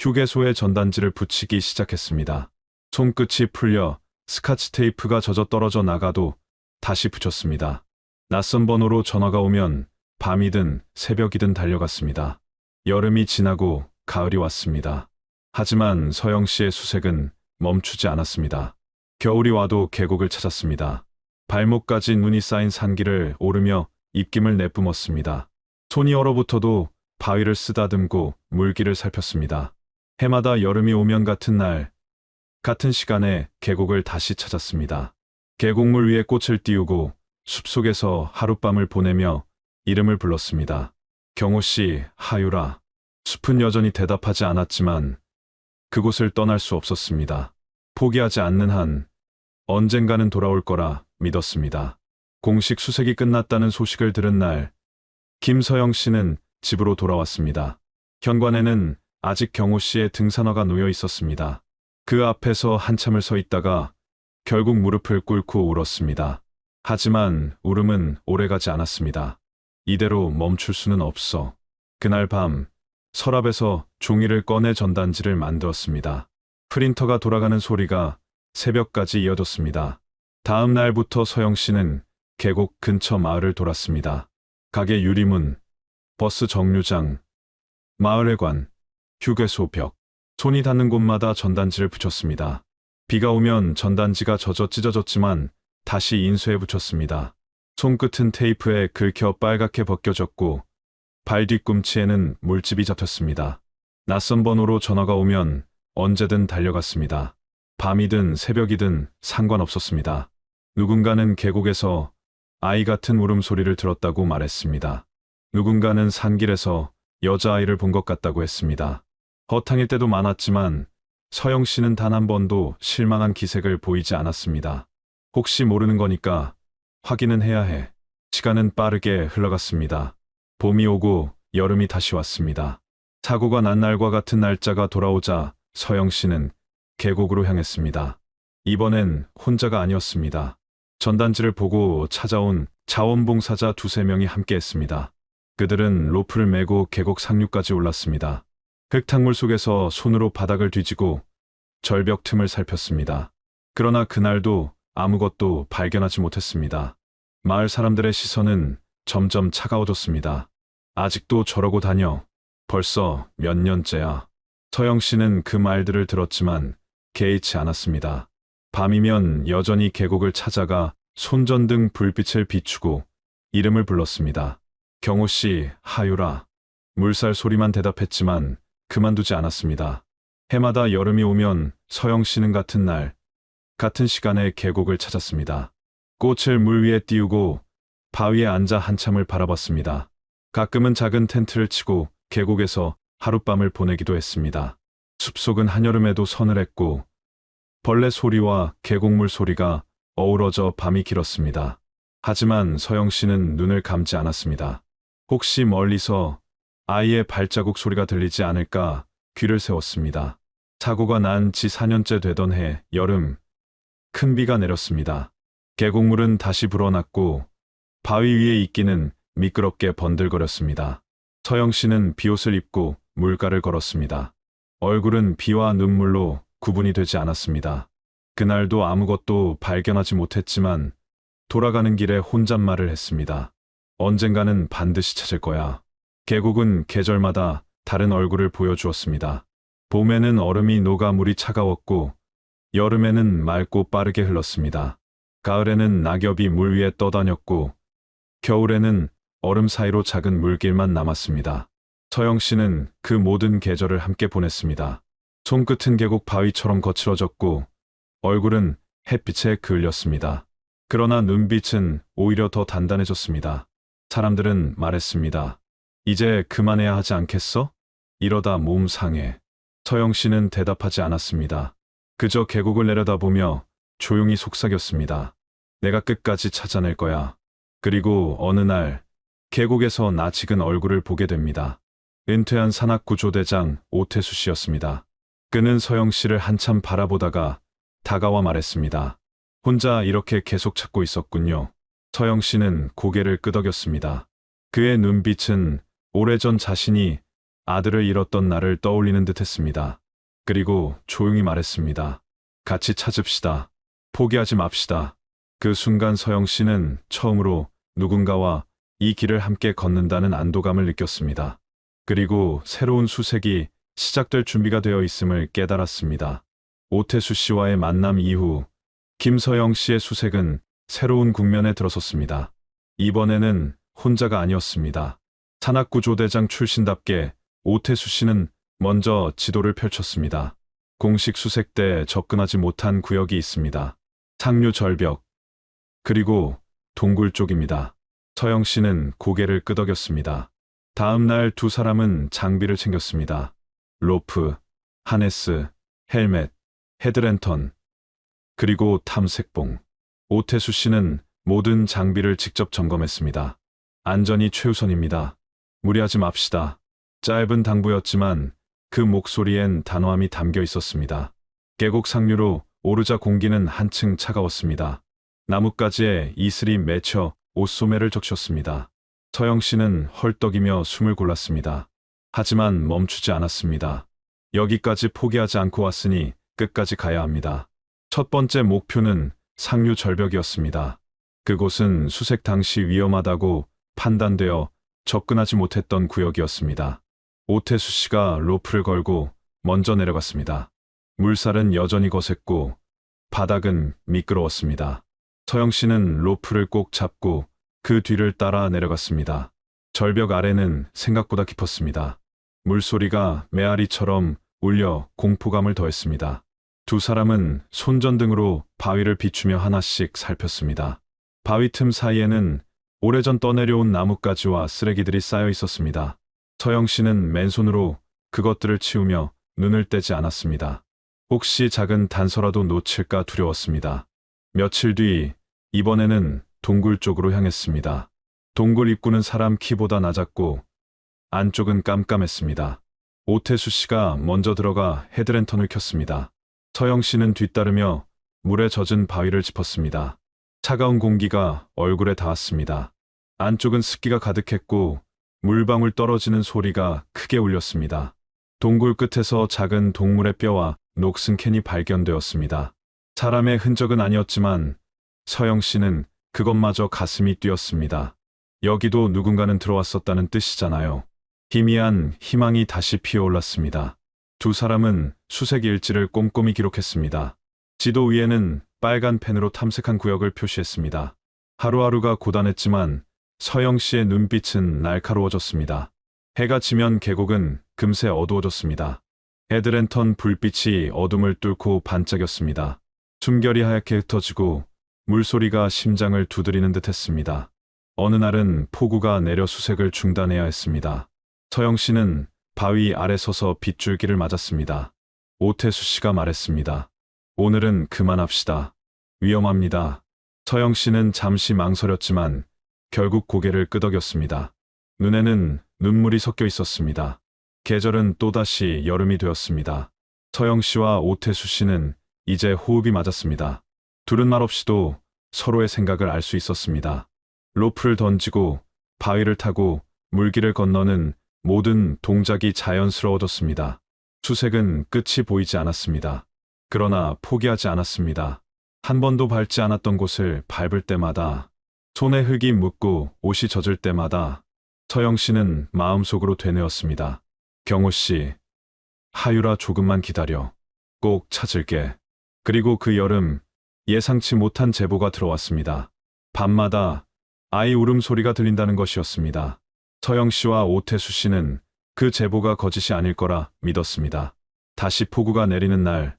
휴게소에 전단지를 붙이기 시작했습니다. 손끝이 풀려 스카치 테이프가 젖어 떨어져 나가도 다시 붙였습니다. 낯선 번호로 전화가 오면 밤이든 새벽이든 달려갔습니다. 여름이 지나고 가을이 왔습니다. 하지만 서영 씨의 수색은 멈추지 않았습니다. 겨울이 와도 계곡을 찾았습니다. 발목까지 눈이 쌓인 산길을 오르며 입김을 내뿜었습니다. 손이 얼어붙어도 바위를 쓰다듬고 물길을 살폈습니다. 해마다 여름이 오면 같은 날, 같은 시간에 계곡을 다시 찾았습니다. 계곡물 위에 꽃을 띄우고 숲속에서 하룻밤을 보내며 이름을 불렀습니다. 경호 씨, 하유라. 숲은 여전히 대답하지 않았지만 그곳을 떠날 수 없었습니다. 포기하지 않는 한 언젠가는 돌아올 거라 믿었습니다. 공식 수색이 끝났다는 소식을 들은 날, 김서영 씨는 집으로 돌아왔습니다. 현관에는 아직 경호 씨의 등산화가 놓여 있었습니다. 그 앞에서 한참을 서 있다가 결국 무릎을 꿇고 울었습니다. 하지만 울음은 오래가지 않았습니다. 이대로 멈출 수는 없어. 그날 밤 서랍에서 종이를 꺼내 전단지를 만들었습니다. 프린터가 돌아가는 소리가 새벽까지 이어졌습니다. 다음 날부터 서영 씨는 계곡 근처 마을을 돌았습니다. 가게 유리문, 버스 정류장, 마을회관, 휴게소 벽, 손이 닿는 곳마다 전단지를 붙였습니다. 비가 오면 전단지가 젖어 찢어졌지만 다시 인쇄해 붙였습니다. 손끝은 테이프에 긁혀 빨갛게 벗겨졌고 발 뒤꿈치에는 물집이 잡혔습니다. 낯선 번호로 전화가 오면 언제든 달려갔습니다. 밤이든 새벽이든 상관없었습니다. 누군가는 계곡에서 아이 같은 울음소리를 들었다고 말했습니다. 누군가는 산길에서 여자아이를 본 것 같다고 했습니다. 허탕일 때도 많았지만 서영 씨는 단 한 번도 실망한 기색을 보이지 않았습니다. 혹시 모르는 거니까 확인은 해야 해. 시간은 빠르게 흘러갔습니다. 봄이 오고 여름이 다시 왔습니다. 사고가 난 날과 같은 날짜가 돌아오자 서영 씨는 계곡으로 향했습니다. 이번엔 혼자가 아니었습니다. 전단지를 보고 찾아온 자원봉사자 두세 명이 함께했습니다. 그들은 로프를 메고 계곡 상류까지 올랐습니다. 흙탕물 속에서 손으로 바닥을 뒤지고 절벽 틈을 살폈습니다. 그러나 그날도 아무것도 발견하지 못했습니다. 마을 사람들의 시선은 점점 차가워졌습니다. 아직도 저러고 다녀. 벌써 몇 년째야. 서영 씨는 그 말들을 들었지만 개의치 않았습니다. 밤이면 여전히 계곡을 찾아가 손전등 불빛을 비추고 이름을 불렀습니다. 경호 씨, 하유라. 물살 소리만 대답했지만 그만두지 않았습니다. 해마다 여름이 오면 서영 씨는 같은 날, 같은 시간에 계곡을 찾았습니다. 꽃을 물 위에 띄우고 바위에 앉아 한참을 바라봤습니다. 가끔은 작은 텐트를 치고 계곡에서 하룻밤을 보내기도 했습니다. 숲속은 한여름에도 서늘했고 벌레 소리와 계곡물 소리가 어우러져 밤이 길었습니다. 하지만 서영 씨는 눈을 감지 않았습니다. 혹시 멀리서 아이의 발자국 소리가 들리지 않을까 귀를 세웠습니다. 사고가 난 지 4년째 되던 해 여름, 큰 비가 내렸습니다. 계곡물은 다시 불어났고 바위 위에 이끼는 미끄럽게 번들거렸습니다. 서영 씨는 비옷을 입고 물가를 걸었습니다. 얼굴은 비와 눈물로 구분이 되지 않았습니다. 그날도 아무것도 발견하지 못했지만 돌아가는 길에 혼잣말을 했습니다. 언젠가는 반드시 찾을 거야. 계곡은 계절마다 다른 얼굴을 보여주었습니다. 봄에는 얼음이 녹아 물이 차가웠고 여름에는 맑고 빠르게 흘렀습니다. 가을에는 낙엽이 물 위에 떠다녔고 겨울에는 얼음 사이로 작은 물길만 남았습니다. 서영 씨는 그 모든 계절을 함께 보냈습니다. 손끝은 계곡 바위처럼 거칠어졌고 얼굴은 햇빛에 그을렸습니다. 그러나 눈빛은 오히려 더 단단해졌습니다. 사람들은 말했습니다. 이제 그만해야 하지 않겠어? 이러다 몸 상해. 서영 씨는 대답하지 않았습니다. 그저 계곡을 내려다보며 조용히 속삭였습니다. 내가 끝까지 찾아낼 거야. 그리고 어느 날 계곡에서 낯익은 얼굴을 보게 됩니다. 은퇴한 산악구조대장 오태수 씨였습니다. 그는 서영 씨를 한참 바라보다가 다가와 말했습니다. 혼자 이렇게 계속 찾고 있었군요. 서영 씨는 고개를 끄덕였습니다. 그의 눈빛은 오래전 자신이 아들을 잃었던 날을 떠올리는 듯했습니다. 그리고 조용히 말했습니다. 같이 찾읍시다. 포기하지 맙시다. 그 순간 서영 씨는 처음으로 누군가와 이 길을 함께 걷는다는 안도감을 느꼈습니다. 그리고 새로운 수색이 시작될 준비가 되어 있음을 깨달았습니다. 오태수 씨와의 만남 이후 김서영 씨의 수색은 새로운 국면에 들어섰습니다. 이번에는 혼자가 아니었습니다. 산악구조대장 출신답게 오태수 씨는 먼저 지도를 펼쳤습니다. 공식 수색 때 접근하지 못한 구역이 있습니다. 상류 절벽, 그리고 동굴 쪽입니다. 서영 씨는 고개를 끄덕였습니다. 다음 날 두 사람은 장비를 챙겼습니다. 로프, 하네스, 헬멧, 헤드랜턴, 그리고 탐색봉. 오태수 씨는 모든 장비를 직접 점검했습니다. 안전이 최우선입니다. 무리하지 맙시다. 짧은 당부였지만 그 목소리엔 단호함이 담겨 있었습니다. 계곡 상류로 오르자 공기는 한층 차가웠습니다. 나뭇가지에 이슬이 맺혀 옷소매를 적셨습니다. 서영 씨는 헐떡이며 숨을 골랐습니다. 하지만 멈추지 않았습니다. 여기까지 포기하지 않고 왔으니 끝까지 가야 합니다. 첫 번째 목표는 상류 절벽이었습니다. 그곳은 수색 당시 위험하다고 판단되어 접근하지 못했던 구역이었습니다. 오태수 씨가 로프를 걸고 먼저 내려갔습니다. 물살은 여전히 거셌고 바닥은 미끄러웠습니다. 서영 씨는 로프를 꼭 잡고 그 뒤를 따라 내려갔습니다. 절벽 아래는 생각보다 깊었습니다. 물소리가 메아리처럼 울려 공포감을 더했습니다. 두 사람은 손전등으로 바위를 비추며 하나씩 살폈습니다. 바위 틈 사이에는 오래전 떠내려온 나뭇가지와 쓰레기들이 쌓여 있었습니다. 서영 씨는 맨손으로 그것들을 치우며 눈을 떼지 않았습니다. 혹시 작은 단서라도 놓칠까 두려웠습니다. 며칠 뒤, 이번에는 동굴 쪽으로 향했습니다. 동굴 입구는 사람 키보다 낮았고 안쪽은 깜깜했습니다. 오태수 씨가 먼저 들어가 헤드랜턴을 켰습니다. 서영 씨는 뒤따르며 물에 젖은 바위를 짚었습니다. 차가운 공기가 얼굴에 닿았습니다. 안쪽은 습기가 가득했고 물방울 떨어지는 소리가 크게 울렸습니다. 동굴 끝에서 작은 동물의 뼈와 녹슨 캔이 발견되었습니다. 사람의 흔적은 아니었지만 서영 씨는 그것마저 가슴이 뛰었습니다. 여기도 누군가는 들어왔었다는 뜻이잖아요. 희미한 희망이 다시 피어올랐습니다. 두 사람은 수색 일지를 꼼꼼히 기록했습니다. 지도 위에는 빨간 펜으로 탐색한 구역을 표시했습니다. 하루하루가 고단했지만 서영 씨의 눈빛은 날카로워졌습니다. 해가 지면 계곡은 금세 어두워졌습니다. 헤드랜턴 불빛이 어둠을 뚫고 반짝였습니다. 숨결이 하얗게 흩어지고 물소리가 심장을 두드리는 듯 했습니다. 어느 날은 폭우가 내려 수색을 중단해야 했습니다. 서영 씨는 바위 아래 서서 빗줄기를 맞았습니다. 오태수 씨가 말했습니다. 오늘은 그만합시다. 위험합니다. 서영 씨는 잠시 망설였지만 결국 고개를 끄덕였습니다. 눈에는 눈물이 섞여 있었습니다. 계절은 또다시 여름이 되었습니다. 서영 씨와 오태수 씨는 이제 호흡이 맞았습니다. 둘은 말없이도 서로의 생각을 알 수 있었습니다. 로프를 던지고 바위를 타고 물길을 건너는 모든 동작이 자연스러워졌습니다. 수색은 끝이 보이지 않았습니다. 그러나 포기하지 않았습니다. 한 번도 밟지 않았던 곳을 밟을 때마다, 손에 흙이 묻고 옷이 젖을 때마다 서영 씨는 마음속으로 되뇌었습니다. 경호 씨, 하유라 조금만 기다려. 꼭 찾을게. 그리고 그 여름, 예상치 못한 제보가 들어왔습니다. 밤마다 아이 울음소리가 들린다는 것이었습니다. 서영 씨와 오태수 씨는 그 제보가 거짓이 아닐 거라 믿었습니다. 다시 폭우가 내리는 날,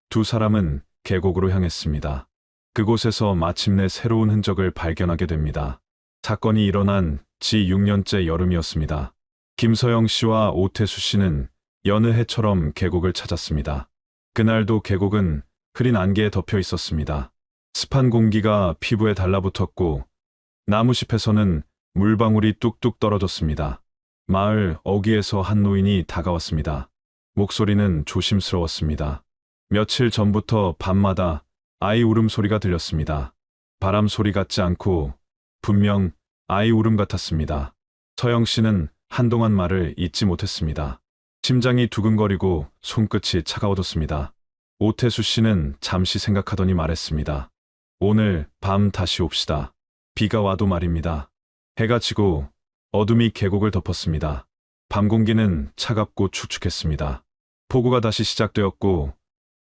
두 사람은 계곡으로 향했습니다. 그곳에서 마침내 새로운 흔적을 발견하게 됩니다. 사건이 일어난 지 6년째 여름이었습니다. 김서영 씨와 오태수 씨는 여느 해처럼 계곡을 찾았습니다. 그날도 계곡은 흐린 안개에 덮여 있었습니다. 습한 공기가 피부에 달라붙었고 나무숲에서는 물방울이 뚝뚝 떨어졌습니다. 마을 어귀에서 한 노인이 다가왔습니다. 목소리는 조심스러웠습니다. 며칠 전부터 밤마다 아이 울음소리가 들렸습니다. 바람 소리 같지 않고 분명 아이 울음 같았습니다. 서영 씨는 한동안 말을 잇지 못했습니다. 심장이 두근거리고 손끝이 차가워졌습니다. 오태수 씨는 잠시 생각하더니 말했습니다. 오늘 밤 다시 옵시다. 비가 와도 말입니다. 해가 지고 어둠이 계곡을 덮었습니다. 밤 공기는 차갑고 축축했습니다. 폭우가 다시 시작되었고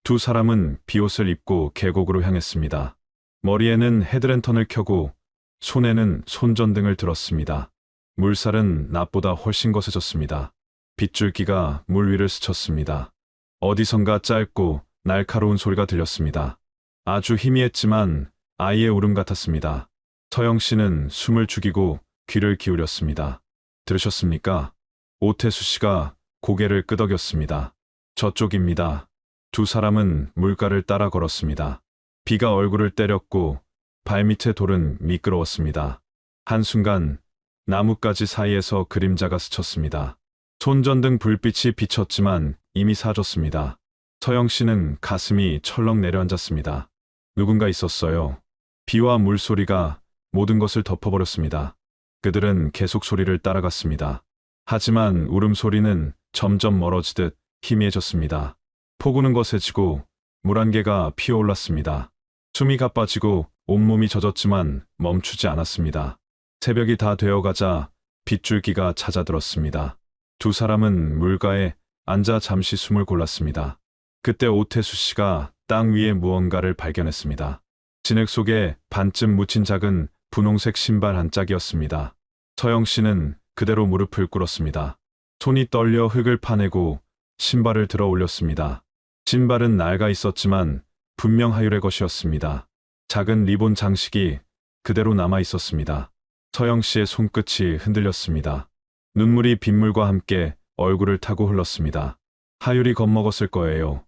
두 사람은 비옷을 입고 계곡으로 향했습니다. 머리에는 헤드랜턴을 켜고 손에는 손전등을 들었습니다. 물살은 낮보다 훨씬 거세졌습니다. 빗줄기가 물 위를 스쳤습니다. 어디선가 짧고 날카로운 소리가 들렸습니다. 아주 희미했지만 아이의 울음 같았습니다. 서영 씨는 숨을 죽이고 귀를 기울였습니다. 들으셨습니까? 오태수 씨가 고개를 끄덕였습니다. 저쪽입니다. 두 사람은 물가를 따라 걸었습니다. 비가 얼굴을 때렸고 발밑의 돌은 미끄러웠습니다. 한순간 나뭇가지 사이에서 그림자가 스쳤습니다. 손전등 불빛이 비쳤지만 이미 사졌습니다. 서영 씨는 가슴이 철렁 내려앉았습니다. 누군가 있었어요. 비와 물소리가 모든 것을 덮어버렸습니다. 그들은 계속 소리를 따라갔습니다. 하지만 울음소리는 점점 멀어지듯 희미해졌습니다. 폭우는 거세지고 물안개가 피어올랐습니다. 숨이 가빠지고 온몸이 젖었지만 멈추지 않았습니다. 새벽이 다 되어가자 빗줄기가 찾아들었습니다. 두 사람은 물가에 앉아 잠시 숨을 골랐습니다. 그때 오태수 씨가 땅 위에 무언가를 발견했습니다. 진흙 속에 반쯤 묻힌 작은 분홍색 신발 한 짝이었습니다. 서영 씨는 그대로 무릎을 꿇었습니다. 손이 떨려 흙을 파내고 신발을 들어 올렸습니다. 신발은 낡아 있었지만 분명 하율의 것이었습니다. 작은 리본 장식이 그대로 남아 있었습니다. 서영 씨의 손끝이 흔들렸습니다. 눈물이 빗물과 함께 얼굴을 타고 흘렀습니다. 하율이 겁먹었을 거예요.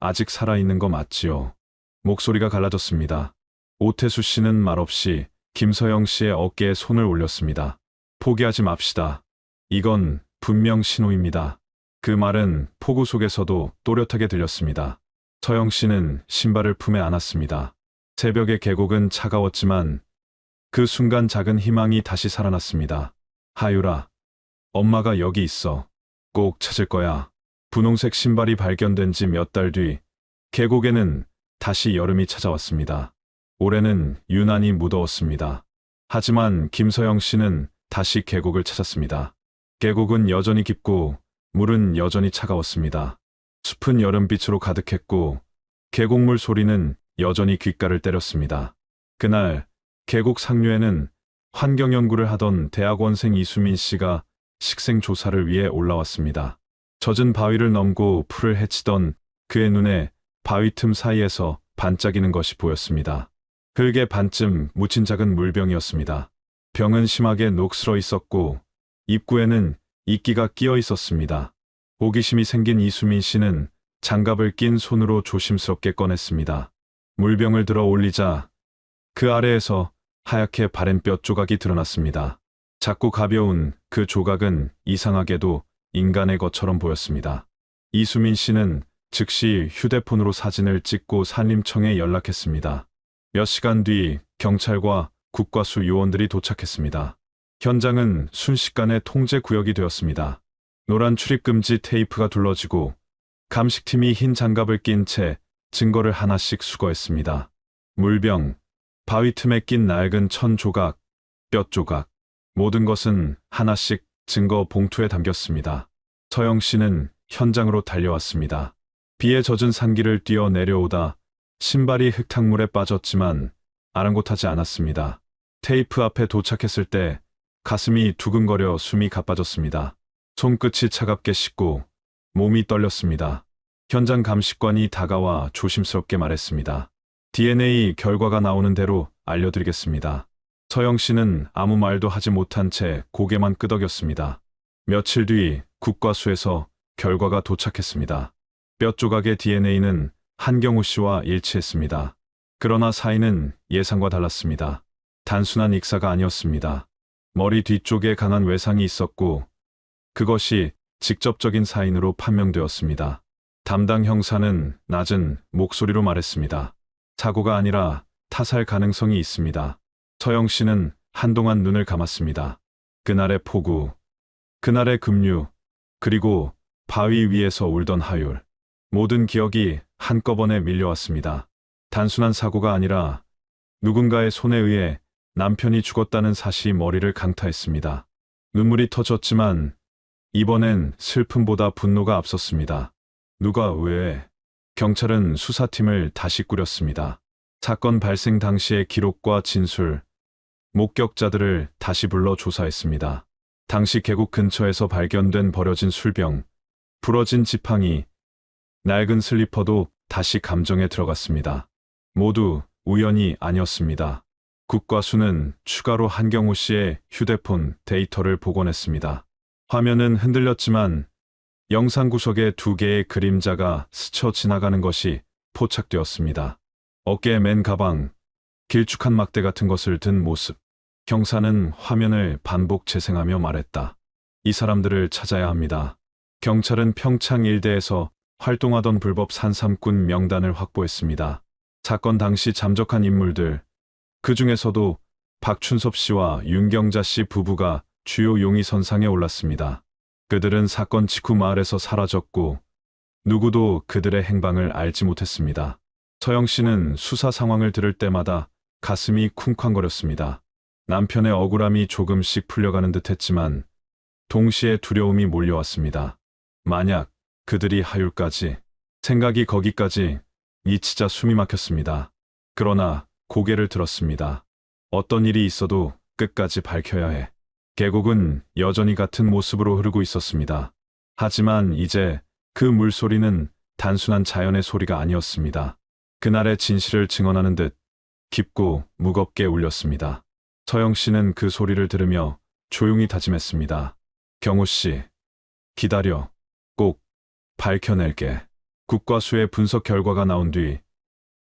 아직 살아있는 거 맞지요? 목소리가 갈라졌습니다. 오태수 씨는 말없이 김서영 씨의 어깨에 손을 올렸습니다. 포기하지 맙시다. 이건 분명 신호입니다. 그 말은 폭우 속에서도 또렷하게 들렸습니다. 서영 씨는 신발을 품에 안았습니다. 새벽의 계곡은 차가웠지만 그 순간 작은 희망이 다시 살아났습니다. 하율아, 엄마가 여기 있어. 꼭 찾을 거야. 분홍색 신발이 발견된 지 몇 달 뒤, 계곡에는 다시 여름이 찾아왔습니다. 올해는 유난히 무더웠습니다. 하지만 김서영 씨는 다시 계곡을 찾았습니다. 계곡은 여전히 깊고 물은 여전히 차가웠습니다. 숲은 여름빛으로 가득했고 계곡물 소리는 여전히 귓가를 때렸습니다. 그날 계곡 상류에는 환경연구를 하던 대학원생 이수민 씨가 식생 조사를 위해 올라왔습니다. 젖은 바위를 넘고 풀을 헤치던 그의 눈에 바위 틈 사이에서 반짝이는 것이 보였습니다. 흙에 반쯤 묻힌 작은 물병이었습니다. 병은 심하게 녹슬어 있었고 입구에는 이끼가 끼어 있었습니다. 호기심이 생긴 이수민 씨는 장갑을 낀 손으로 조심스럽게 꺼냈습니다. 물병을 들어 올리자 그 아래에서 하얗게 바랜 뼈 조각이 드러났습니다. 작고 가벼운 그 조각은 이상하게도 인간의 것처럼 보였습니다. 이수민 씨는 즉시 휴대폰으로 사진을 찍고 산림청에 연락했습니다. 몇 시간 뒤 경찰과 국과수 요원들이 도착했습니다. 현장은 순식간에 통제 구역이 되었습니다. 노란 출입금지 테이프가 둘러지고 감식팀이 흰 장갑을 낀 채 증거를 하나씩 수거했습니다. 물병, 바위 틈에 낀 낡은 천 조각, 뼈 조각, 모든 것은 하나씩 증거 봉투에 담겼습니다. 서영 씨는 현장으로 달려왔습니다. 비에 젖은 산길을 뛰어 내려오다 신발이 흙탕물에 빠졌지만 아랑곳하지 않았습니다. 테이프 앞에 도착했을 때 가슴이 두근거려 숨이 가빠졌습니다. 손끝이 차갑게 식고 몸이 떨렸습니다. 현장 감식관이 다가와 조심스럽게 말했습니다. DNA 결과가 나오는 대로 알려드리겠습니다. 서영 씨는 아무 말도 하지 못한 채 고개만 끄덕였습니다. 며칠 뒤 국과수에서 결과가 도착했습니다. 뼈 조각의 DNA는 한경우 씨와 일치했습니다. 그러나 사인은 예상과 달랐습니다. 단순한 익사가 아니었습니다. 머리 뒤쪽에 강한 외상이 있었고 그것이 직접적인 사인으로 판명되었습니다. 담당 형사는 낮은 목소리로 말했습니다. 사고가 아니라 타살 가능성이 있습니다. 서영 씨는 한동안 눈을 감았습니다. 그날의 폭우, 그날의 급류, 그리고 바위 위에서 울던 하율. 모든 기억이 한꺼번에 밀려왔습니다. 단순한 사고가 아니라 누군가의 손에 의해 남편이 죽었다는 사실이 머리를 강타했습니다. 눈물이 터졌지만 이번엔 슬픔보다 분노가 앞섰습니다. 누가 왜? 경찰은 수사팀을 다시 꾸렸습니다. 사건 발생 당시의 기록과 진술, 목격자들을 다시 불러 조사했습니다. 당시 계곡 근처에서 발견된 버려진 술병, 부러진 지팡이, 낡은 슬리퍼도 다시 감정에 들어갔습니다. 모두 우연이 아니었습니다. 국과수는 추가로 한경우 씨의 휴대폰 데이터를 복원했습니다. 화면은 흔들렸지만 영상 구석에 두 개의 그림자가 스쳐 지나가는 것이 포착되었습니다. 어깨에 맨 가방, 길쭉한 막대 같은 것을 든 모습. 형사는 화면을 반복 재생하며 말했다. 이 사람들을 찾아야 합니다. 경찰은 평창 일대에서 활동하던 불법 산삼꾼 명단을 확보했습니다. 사건 당시 잠적한 인물들, 그 중에서도 박춘섭 씨와 윤경자 씨 부부가 주요 용의선상에 올랐습니다. 그들은 사건 직후 마을에서 사라졌고 누구도 그들의 행방을 알지 못했습니다. 서영 씨는 수사 상황을 들을 때마다 가슴이 쿵쾅거렸습니다. 남편의 억울함이 조금씩 풀려가는 듯했지만 동시에 두려움이 몰려왔습니다. 만약 그들이 하율까지, 생각이 거기까지 미치자 숨이 막혔습니다. 그러나 고개를 들었습니다. 어떤 일이 있어도 끝까지 밝혀야 해. 계곡은 여전히 같은 모습으로 흐르고 있었습니다. 하지만 이제 그 물소리는 단순한 자연의 소리가 아니었습니다. 그날의 진실을 증언하는 듯 깊고 무겁게 울렸습니다. 서영 씨는 그 소리를 들으며 조용히 다짐했습니다. 경우 씨, 기다려. 꼭 밝혀낼게. 국과수의 분석 결과가 나온 뒤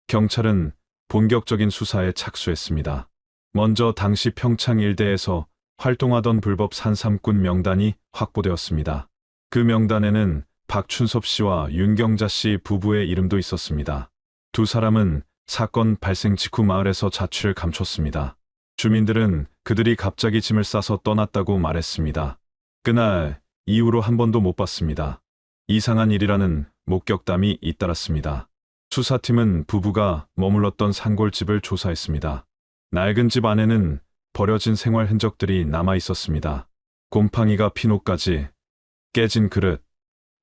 경찰은 본격적인 수사에 착수했습니다. 먼저 당시 평창 일대에서 활동하던 불법 산삼꾼 명단이 확보되었습니다. 그 명단에는 박춘섭 씨와 윤경자 씨 부부의 이름도 있었습니다. 두 사람은 사건 발생 직후 마을에서 자취를 감췄습니다. 주민들은 그들이 갑자기 짐을 싸서 떠났다고 말했습니다. 그날 이후로 한 번도 못 봤습니다. 이상한 일이라는 목격담이 잇따랐습니다. 수사팀은 부부가 머물렀던 산골집을 조사했습니다. 낡은 집 안에는 버려진 생활 흔적들이 남아 있었습니다. 곰팡이가 핀 옷까지, 깨진 그릇,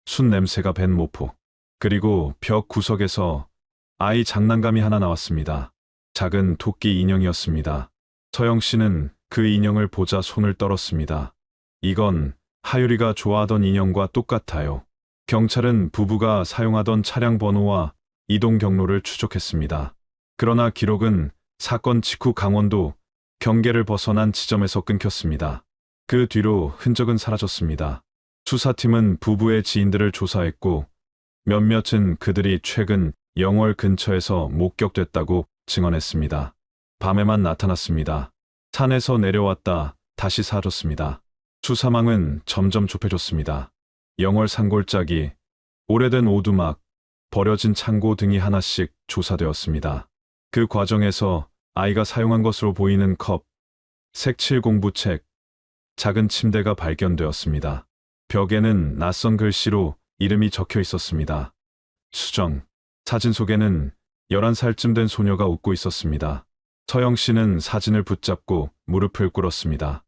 순 냄새가 밴 모포, 그리고 벽 구석에서 아이 장난감이 하나 나왔습니다. 작은 토끼 인형이었습니다. 서영 씨는 그 인형을 보자 손을 떨었습니다. 이건 하율이가 좋아하던 인형과 똑같아요. 경찰은 부부가 사용하던 차량 번호와 이동 경로를 추적했습니다. 그러나 기록은 사건 직후 강원도 경계를 벗어난 지점에서 끊겼습니다. 그 뒤로 흔적은 사라졌습니다. 수사팀은 부부의 지인들을 조사했고 몇몇은 그들이 최근 영월 근처에서 목격됐다고 증언했습니다. 밤에만 나타났습니다. 산에서 내려왔다 다시 사라졌습니다. 수사망은 점점 좁혀졌습니다. 영월 산골짜기, 오래된 오두막, 버려진 창고 등이 하나씩 조사되었습니다. 그 과정에서 아이가 사용한 것으로 보이는 컵, 색칠 공부책, 작은 침대가 발견되었습니다. 벽에는 낯선 글씨로 이름이 적혀 있었습니다. 수정. 사진 속에는 11살쯤 된 소녀가 웃고 있었습니다. 서영 씨는 사진을 붙잡고 무릎을 꿇었습니다.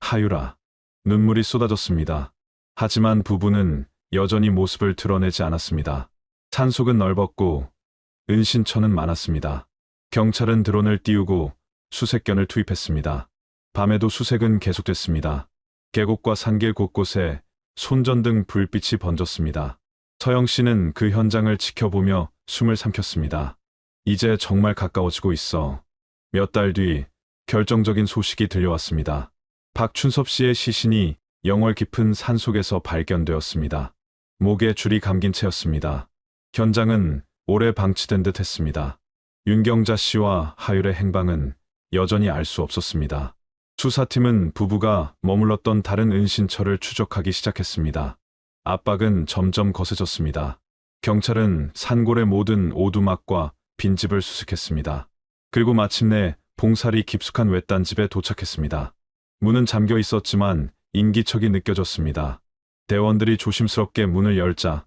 하율아. 눈물이 쏟아졌습니다. 하지만 부부는 여전히 모습을 드러내지 않았습니다. 산속은 넓었고 은신처는 많았습니다. 경찰은 드론을 띄우고 수색견을 투입했습니다. 밤에도 수색은 계속됐습니다. 계곡과 산길 곳곳에 손전등 불빛이 번졌습니다. 서영 씨는 그 현장을 지켜보며 숨을 삼켰습니다. 이제 정말 가까워지고 있어. 몇 달 뒤 결정적인 소식이 들려왔습니다. 박춘섭 씨의 시신이 영월 깊은 산속에서 발견되었습니다. 목에 줄이 감긴 채였습니다. 현장은 오래 방치된 듯 했습니다. 윤경자 씨와 하율의 행방은 여전히 알 수 없었습니다. 수사팀은 부부가 머물렀던 다른 은신처를 추적하기 시작했습니다. 압박은 점점 거세졌습니다. 경찰은 산골의 모든 오두막과 빈집을 수색했습니다. 그리고 마침내 봉사리 깊숙한 외딴 집에 도착했습니다. 문은 잠겨 있었지만 인기척이 느껴졌습니다. 대원들이 조심스럽게 문을 열자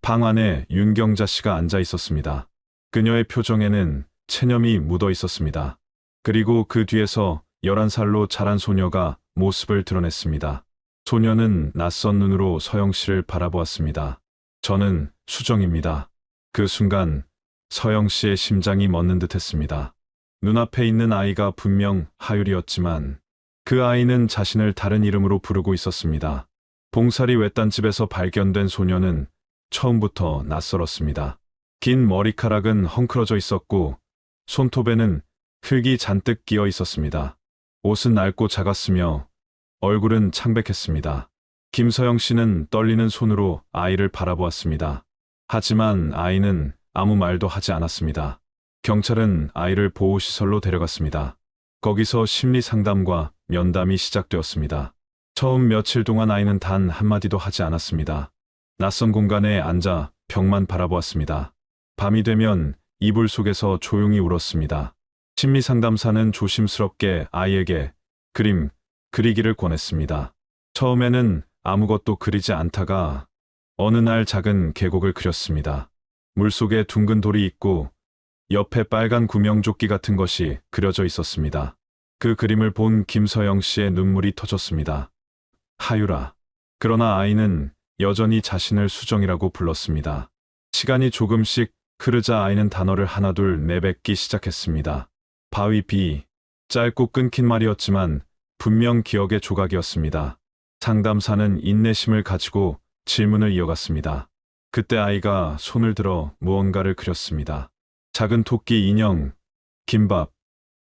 방 안에 윤경자 씨가 앉아 있었습니다. 그녀의 표정에는 체념이 묻어 있었습니다. 그리고 그 뒤에서 11살로 자란 소녀가 모습을 드러냈습니다. 소녀는 낯선 눈으로 서영 씨를 바라보았습니다. 저는 수정입니다. 그 순간 서영 씨의 심장이 멎는 듯 했습니다. 눈앞에 있는 아이가 분명 하율이었지만 그 아이는 자신을 다른 이름으로 부르고 있었습니다. 봉사리 외딴 집에서 발견된 소녀는 처음부터 낯설었습니다. 긴 머리카락은 헝클어져 있었고 손톱에는 흙이 잔뜩 끼어 있었습니다. 옷은 낡고 작았으며 얼굴은 창백했습니다. 김서영 씨는 떨리는 손으로 아이를 바라보았습니다. 하지만 아이는 아무 말도 하지 않았습니다. 경찰은 아이를 보호시설로 데려갔습니다. 거기서 심리 상담과 면담이 시작되었습니다. 처음 며칠 동안 아이는 단 한마디도 하지 않았습니다. 낯선 공간에 앉아 벽만 바라보았습니다. 밤이 되면 이불 속에서 조용히 울었습니다. 심리 상담사는 조심스럽게 아이에게 그림 그리기를 권했습니다. 처음에는 아무것도 그리지 않다가 어느 날 작은 계곡을 그렸습니다. 물속에 둥근 돌이 있고 옆에 빨간 구명조끼 같은 것이 그려져 있었습니다. 그 그림을 본 김서영 씨의 눈물이 터졌습니다. 하율아. 그러나 아이는 여전히 자신을 수정이라고 불렀습니다. 시간이 조금씩 흐르자 아이는 단어를 하나둘 내뱉기 시작했습니다. 바위 비. 짧고 끊긴 말이었지만 분명 기억의 조각이었습니다. 상담사는 인내심을 가지고 질문을 이어갔습니다. 그때 아이가 손을 들어 무언가를 그렸습니다. 작은 토끼 인형, 김밥,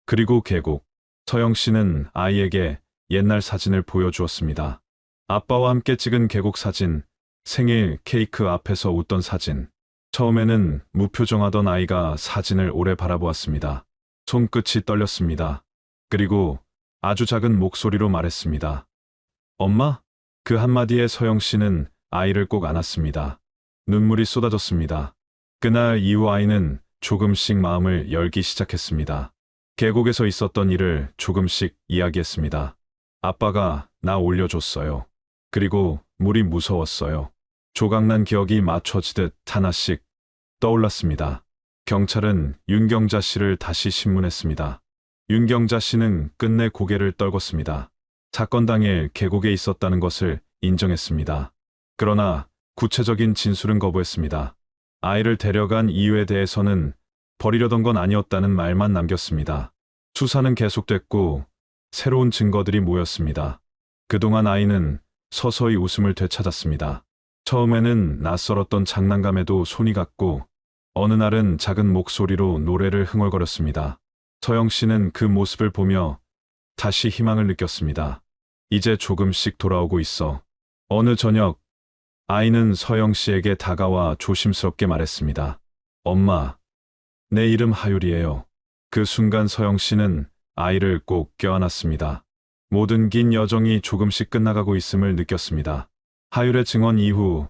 그리고 계곡. 서영 씨는 아이에게 옛날 사진을 보여주었습니다. 아빠와 함께 찍은 계곡 사진, 생일 케이크 앞에서 웃던 사진. 처음에는 무표정하던 아이가 사진을 오래 바라보았습니다. 손끝이 떨렸습니다. 그리고 아주 작은 목소리로 말했습니다. 엄마? 그 한마디에 서영 씨는 아이를 꼭 안았습니다. 눈물이 쏟아졌습니다. 그날 이후 아이는 조금씩 마음을 열기 시작했습니다. 계곡에서 있었던 일을 조금씩 이야기했습니다. 아빠가 나 올려줬어요. 그리고 물이 무서웠어요. 조각난 기억이 맞춰지듯 하나씩 떠올랐습니다. 경찰은 윤경자 씨를 다시 신문했습니다. 윤경자 씨는 끝내 고개를 떨궜습니다. 사건 당일 계곡에 있었다는 것을 인정했습니다. 그러나 구체적인 진술은 거부했습니다. 아이를 데려간 이유에 대해서는 버리려던 건 아니었다는 말만 남겼습니다. 수사는 계속됐고 새로운 증거들이 모였습니다. 그동안 아이는 서서히 웃음을 되찾았습니다. 처음에는 낯설었던 장난감에도 손이 갔고 어느 날은 작은 목소리로 노래를 흥얼거렸습니다. 서영 씨는 그 모습을 보며 다시 희망을 느꼈습니다. 이제 조금씩 돌아오고 있어. 어느 저녁 아이는 서영 씨에게 다가와 조심스럽게 말했습니다. 엄마, 내 이름 하율이에요. 그 순간 서영 씨는 아이를 꼭 껴안았습니다. 모든 긴 여정이 조금씩 끝나가고 있음을 느꼈습니다. 하율의 증언 이후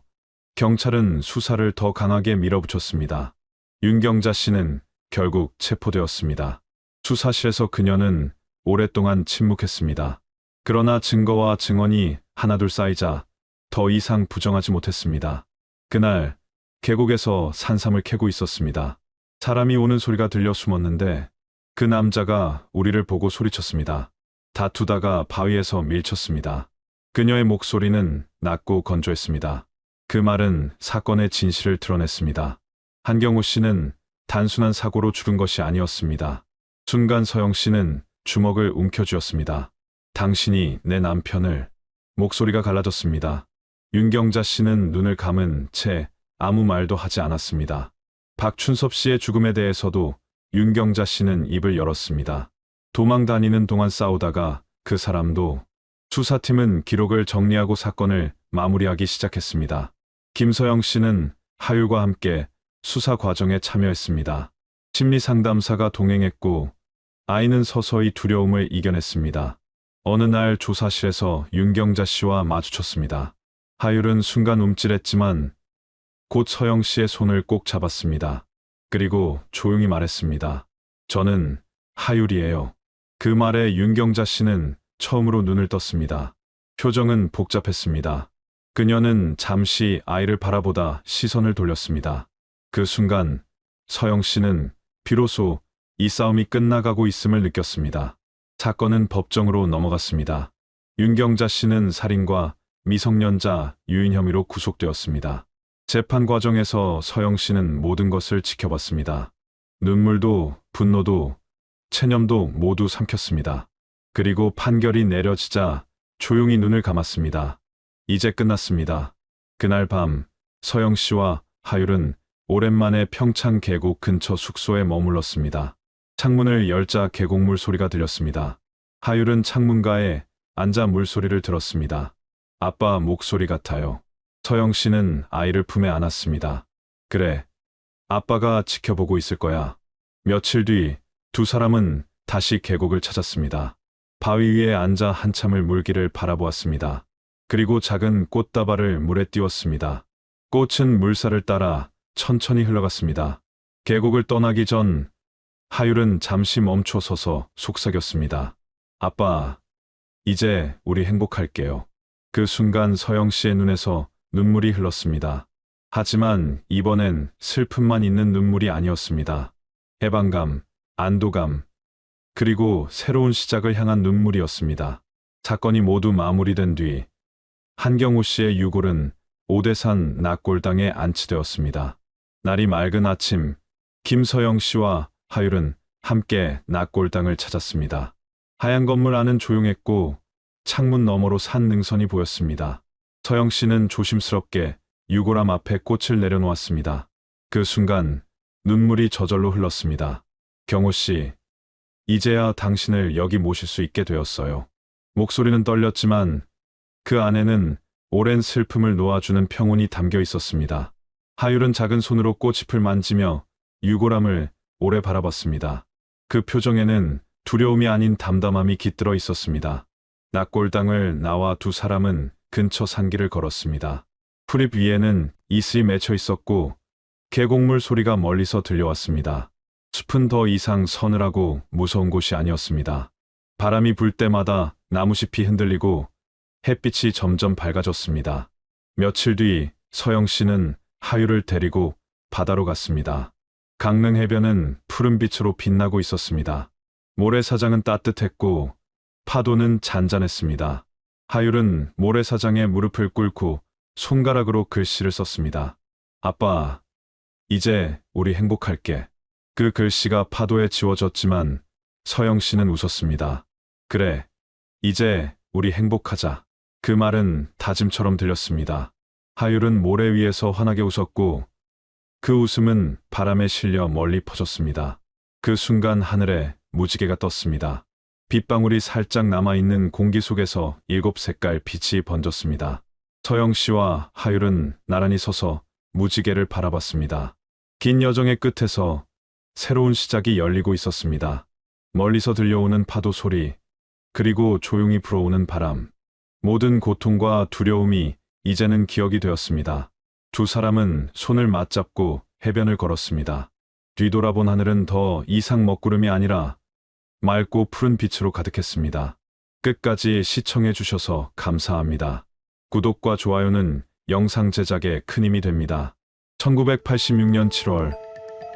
경찰은 수사를 더 강하게 밀어붙였습니다. 윤경자 씨는 결국 체포되었습니다. 수사실에서 그녀는 오랫동안 침묵했습니다. 그러나 증거와 증언이 하나둘 쌓이자 더 이상 부정하지 못했습니다. 그날 계곡에서 산삼을 캐고 있었습니다. 사람이 오는 소리가 들려 숨었는데 그 남자가 우리를 보고 소리쳤습니다. 다투다가 바위에서 밀쳤습니다. 그녀의 목소리는 낮고 건조했습니다. 그 말은 사건의 진실을 드러냈습니다. 한경우 씨는 단순한 사고로 죽은 것이 아니었습니다. 순간 서영 씨는 주먹을 움켜쥐었습니다. 당신이 내 남편을... 목소리가 갈라졌습니다. 윤경자 씨는 눈을 감은 채 아무 말도 하지 않았습니다. 박춘섭 씨의 죽음에 대해서도 윤경자 씨는 입을 열었습니다. 도망 다니는 동안 싸우다가 그 사람도... 수사팀은 기록을 정리하고 사건을 마무리하기 시작했습니다. 김서영 씨는 하율과 함께 수사 과정에 참여했습니다. 심리상담사가 동행했고 아이는 서서히 두려움을 이겨냈습니다. 어느 날 조사실에서 윤경자 씨와 마주쳤습니다. 하율은 순간 움찔했지만 곧 서영 씨의 손을 꼭 잡았습니다. 그리고 조용히 말했습니다. 저는 하율이에요. 그 말에 윤경자 씨는 처음으로 눈을 떴습니다. 표정은 복잡했습니다. 그녀는 잠시 아이를 바라보다 시선을 돌렸습니다. 그 순간 서영 씨는 비로소 이 싸움이 끝나가고 있음을 느꼈습니다. 사건은 법정으로 넘어갔습니다. 윤경자 씨는 살인과 미성년자 유인 혐의로 구속되었습니다. 재판 과정에서 서영 씨는 모든 것을 지켜봤습니다. 눈물도 분노도 체념도 모두 삼켰습니다. 그리고 판결이 내려지자 조용히 눈을 감았습니다. 이제 끝났습니다. 그날 밤 서영 씨와 하율은 오랜만에 평창 계곡 근처 숙소에 머물렀습니다. 창문을 열자 계곡물 소리가 들렸습니다. 하율은 창문가에 앉아 물소리를 들었습니다. 아빠 목소리 같아요. 서영 씨는 아이를 품에 안았습니다. 그래, 아빠가 지켜보고 있을 거야. 며칠 뒤 두 사람은 다시 계곡을 찾았습니다. 바위 위에 앉아 한참을 물길을 바라보았습니다. 그리고 작은 꽃다발을 물에 띄웠습니다. 꽃은 물살을 따라 천천히 흘러갔습니다. 계곡을 떠나기 전 하율은 잠시 멈춰 서서 속삭였습니다. 아빠, 이제 우리 행복할게요. 그 순간 서영 씨의 눈에서 눈물이 흘렀습니다. 하지만 이번엔 슬픔만 있는 눈물이 아니었습니다. 해방감, 안도감, 그리고 새로운 시작을 향한 눈물이었습니다. 사건이 모두 마무리된 뒤 한경우 씨의 유골은 오대산 낙골당에 안치되었습니다. 날이 맑은 아침, 김서영 씨와 하율은 함께 낙골당을 찾았습니다. 하얀 건물 안은 조용했고 창문 너머로 산 능선이 보였습니다. 서영 씨는 조심스럽게 유골함 앞에 꽃을 내려놓았습니다. 그 순간 눈물이 저절로 흘렀습니다. 경호 씨, 이제야 당신을 여기 모실 수 있게 되었어요. 목소리는 떨렸지만 그 안에는 오랜 슬픔을 놓아주는 평온이 담겨 있었습니다. 하율은 작은 손으로 꽃잎을 만지며 유골함을 오래 바라봤습니다. 그 표정에는 두려움이 아닌 담담함이 깃들어 있었습니다. 낙골당을 나와 두 사람은 근처 산길을 걸었습니다. 풀잎 위에는 이슬이 맺혀 있었고 계곡물 소리가 멀리서 들려왔습니다. 숲은 더 이상 서늘하고 무서운 곳이 아니었습니다. 바람이 불 때마다 나무잎이 흔들리고 햇빛이 점점 밝아졌습니다. 며칠 뒤 서영 씨는 하율을 데리고 바다로 갔습니다. 강릉 해변은 푸른 빛으로 빛나고 있었습니다. 모래사장은 따뜻했고 파도는 잔잔했습니다. 하율은 모래사장에 무릎을 꿇고 손가락으로 글씨를 썼습니다. 아빠, 이제 우리 행복할게. 그 글씨가 파도에 지워졌지만 서영 씨는 웃었습니다. 그래, 이제 우리 행복하자. 그 말은 다짐처럼 들렸습니다. 하율은 모래 위에서 환하게 웃었고 그 웃음은 바람에 실려 멀리 퍼졌습니다. 그 순간 하늘에 무지개가 떴습니다. 빗방울이 살짝 남아있는 공기 속에서 7색깔 빛이 번졌습니다. 서영 씨와 하율은 나란히 서서 무지개를 바라봤습니다. 긴 여정의 끝에서 새로운 시작이 열리고 있었습니다. 멀리서 들려오는 파도 소리, 그리고 조용히 불어오는 바람. 모든 고통과 두려움이 이제는 기억이 되었습니다. 두 사람은 손을 맞잡고 해변을 걸었습니다. 뒤돌아본 하늘은 더 이상 먹구름이 아니라 맑고 푸른 빛으로 가득했습니다. 끝까지 시청해 주셔서 감사합니다. 구독과 좋아요는 영상 제작에 큰 힘이 됩니다. 1986년 7월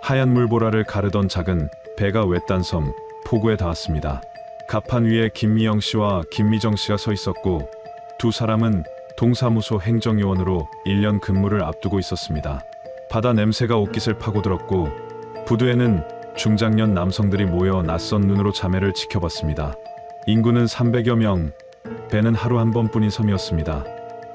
하얀 물보라를 가르던 작은 배가 외딴 섬 포구에 닿았습니다. 갑판 위에 김미영 씨와 김미정 씨가 서 있었고 두 사람은 동사무소 행정요원으로 1년 근무를 앞두고 있었습니다. 바다 냄새가 옷깃을 파고들었고 부두에는 중장년 남성들이 모여 낯선 눈으로 자매를 지켜봤습니다. 인구는 300여 명, 배는 하루 한 번뿐인 섬이었습니다.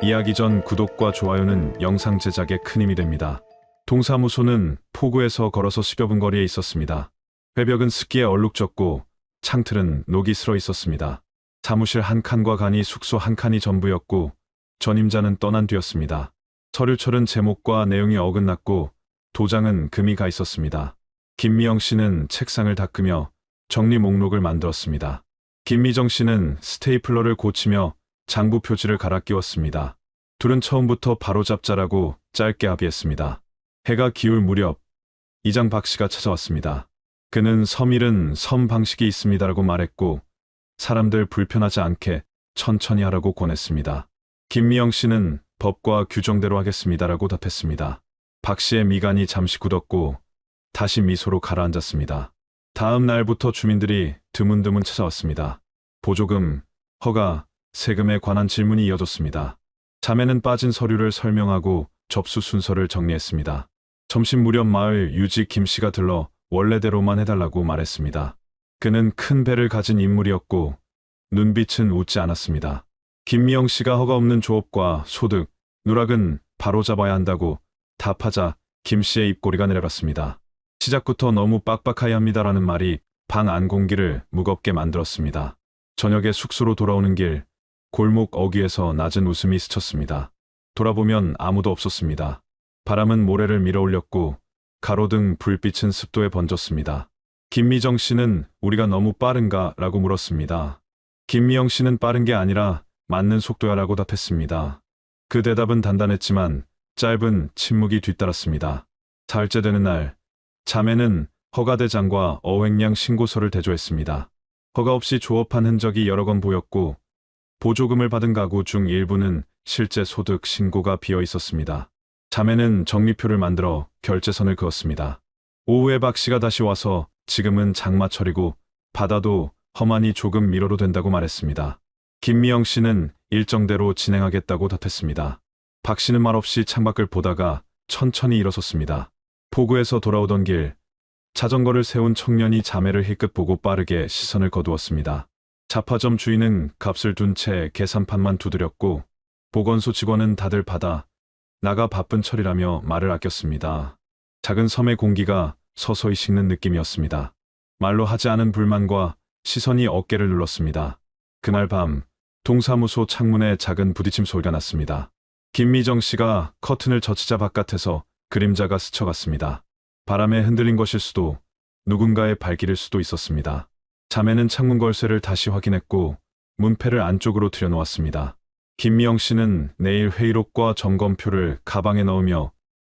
이야기 전 구독과 좋아요는 영상 제작에 큰 힘이 됩니다. 동사무소는 포구에서 걸어서 10여 분 거리에 있었습니다. 회벽은 습기에 얼룩졌고 창틀은 녹이 슬어 있었습니다. 사무실 한 칸과 간이 숙소 한 칸이 전부였고 전임자는 떠난 뒤였습니다. 서류철은 제목과 내용이 어긋났고 도장은 금이 가 있었습니다. 김미영 씨는 책상을 닦으며 정리 목록을 만들었습니다. 김미정 씨는 스테이플러를 고치며 장부 표지를 갈아 끼웠습니다. 둘은 처음부터 바로잡자라고 짧게 합의했습니다. 해가 기울 무렵 이장 박 씨가 찾아왔습니다. 그는 섬일은 섬 방식이 있습니다라고 말했고 사람들 불편하지 않게 천천히 하라고 권했습니다. 김미영 씨는 법과 규정대로 하겠습니다라고 답했습니다. 박 씨의 미간이 잠시 굳었고 다시 미소로 가라앉았습니다. 다음 날부터 주민들이 드문드문 찾아왔습니다. 보조금, 허가, 세금에 관한 질문이 이어졌습니다. 자매는 빠진 서류를 설명하고 접수 순서를 정리했습니다. 점심 무렵 마을 유지 김 씨가 들러 원래대로만 해달라고 말했습니다. 그는 큰 배를 가진 인물이었고 눈빛은 웃지 않았습니다. 김미영 씨가 허가 없는 조업과 소득, 누락은 바로잡아야 한다고 답하자 김 씨의 입꼬리가 내려갔습니다. 시작부터 너무 빡빡해야 합니다라는 말이 방 안 공기를 무겁게 만들었습니다. 저녁에 숙소로 돌아오는 길, 골목 어귀에서 낮은 웃음이 스쳤습니다. 돌아보면 아무도 없었습니다. 바람은 모래를 밀어올렸고 가로등 불빛은 습도에 번졌습니다. 김미정 씨는 우리가 너무 빠른가? 라고 물었습니다. 김미영 씨는 빠른 게 아니라 맞는 속도야 라고 답했습니다. 그 대답은 단단했지만 짧은 침묵이 뒤따랐습니다. 사흘째 되는 날, 자매는 허가대장과 어획량 신고서를 대조했습니다. 허가 없이 조업한 흔적이 여러 건 보였고 보조금을 받은 가구 중 일부는 실제 소득 신고가 비어 있었습니다. 자매는 정리표를 만들어 결제선을 그었습니다. 오후에 박 씨가 다시 와서 지금은 장마철이고 바다도 험하니 조금 미뤄도 된다고 말했습니다. 김미영 씨는 일정대로 진행하겠다고 답했습니다. 박 씨는 말없이 창밖을 보다가 천천히 일어섰습니다. 포구에서 돌아오던 길, 자전거를 세운 청년이 자매를 힐끗 보고 빠르게 시선을 거두었습니다. 잡화점 주인은 값을 둔 채 계산판만 두드렸고 보건소 직원은 다들 받아 나가 바쁜 철이라며 말을 아꼈습니다. 작은 섬의 공기가 서서히 식는 느낌이었습니다. 말로 하지 않은 불만과 시선이 어깨를 눌렀습니다. 그날 밤 동사무소 창문에 작은 부딪힘 소리가 났습니다. 김미정 씨가 커튼을 젖히자 바깥에서 그림자가 스쳐갔습니다. 바람에 흔들린 것일 수도, 누군가의 발길일 수도 있었습니다. 자매는 창문 걸쇠를 다시 확인했고 문패를 안쪽으로 들여놓았습니다. 김미영 씨는 내일 회의록과 점검표를 가방에 넣으며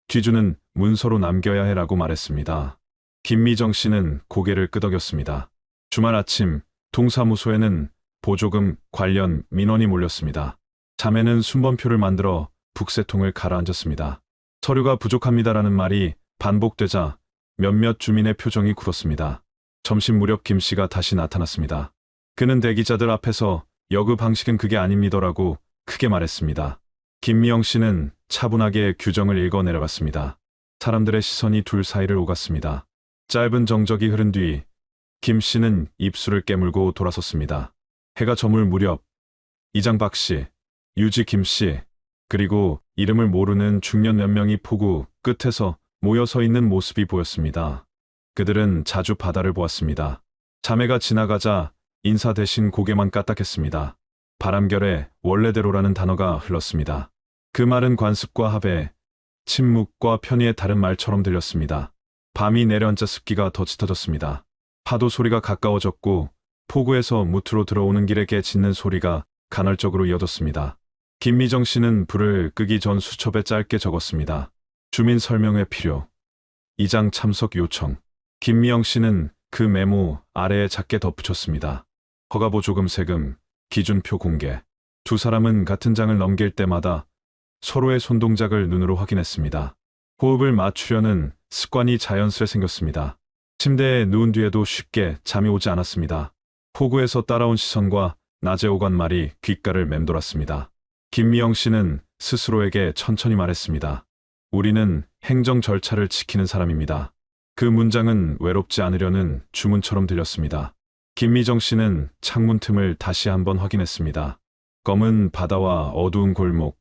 뒤주는 문서로 남겨야 해라고 말했습니다. 김미정 씨는 고개를 끄덕였습니다. 주말 아침 동사무소에는 보조금 관련 민원이 몰렸습니다. 자매는 순번표를 만들어 북새통을 가라앉았습니다. 서류가 부족합니다라는 말이 반복되자 몇몇 주민의 표정이 굳었습니다. 점심 무렵 김 씨가 다시 나타났습니다. 그는 대기자들 앞에서 여그 방식은 그게 아닙니다라고 크게 말했습니다. 김미영 씨는 차분하게 규정을 읽어 내려갔습니다. 사람들의 시선이 둘 사이를 오갔습니다. 짧은 정적이 흐른 뒤 김 씨는 입술을 깨물고 돌아섰습니다. 해가 저물 무렵 이장 박 씨, 유지 김 씨, 그리고 이름을 모르는 중년 몇 명이 포구 끝에서 모여 서 있는 모습이 보였습니다. 그들은 자주 바다를 보았습니다. 자매가 지나가자 인사 대신 고개만 까딱했습니다. 바람결에 원래대로라는 단어가 흘렀습니다. 그 말은 관습과 합의, 침묵과 편의의 다른 말처럼 들렸습니다. 밤이 내려앉자 습기가 더 짙어졌습니다. 파도 소리가 가까워졌고 포구에서 무트로 들어오는 길에 개 짖는 소리가 간헐적으로 이어졌습니다. 김미정 씨는 불을 끄기 전 수첩에 짧게 적었습니다. 주민 설명회 필요. 이장 참석 요청. 김미영 씨는 그 메모 아래에 작게 덧붙였습니다. 허가보조금 세금, 기준표 공개. 두 사람은 같은 장을 넘길 때마다 서로의 손동작을 눈으로 확인했습니다. 호흡을 맞추려는 습관이 자연스레 생겼습니다. 침대에 누운 뒤에도 쉽게 잠이 오지 않았습니다. 포구에서 따라온 시선과 낮에 오간 말이 귓가를 맴돌았습니다. 김미영 씨는 스스로에게 천천히 말했습니다. 우리는 행정 절차를 지키는 사람입니다. 그 문장은 외롭지 않으려는 주문처럼 들렸습니다. 김미정 씨는 창문 틈을 다시 한번 확인했습니다. 검은 바다와 어두운 골목,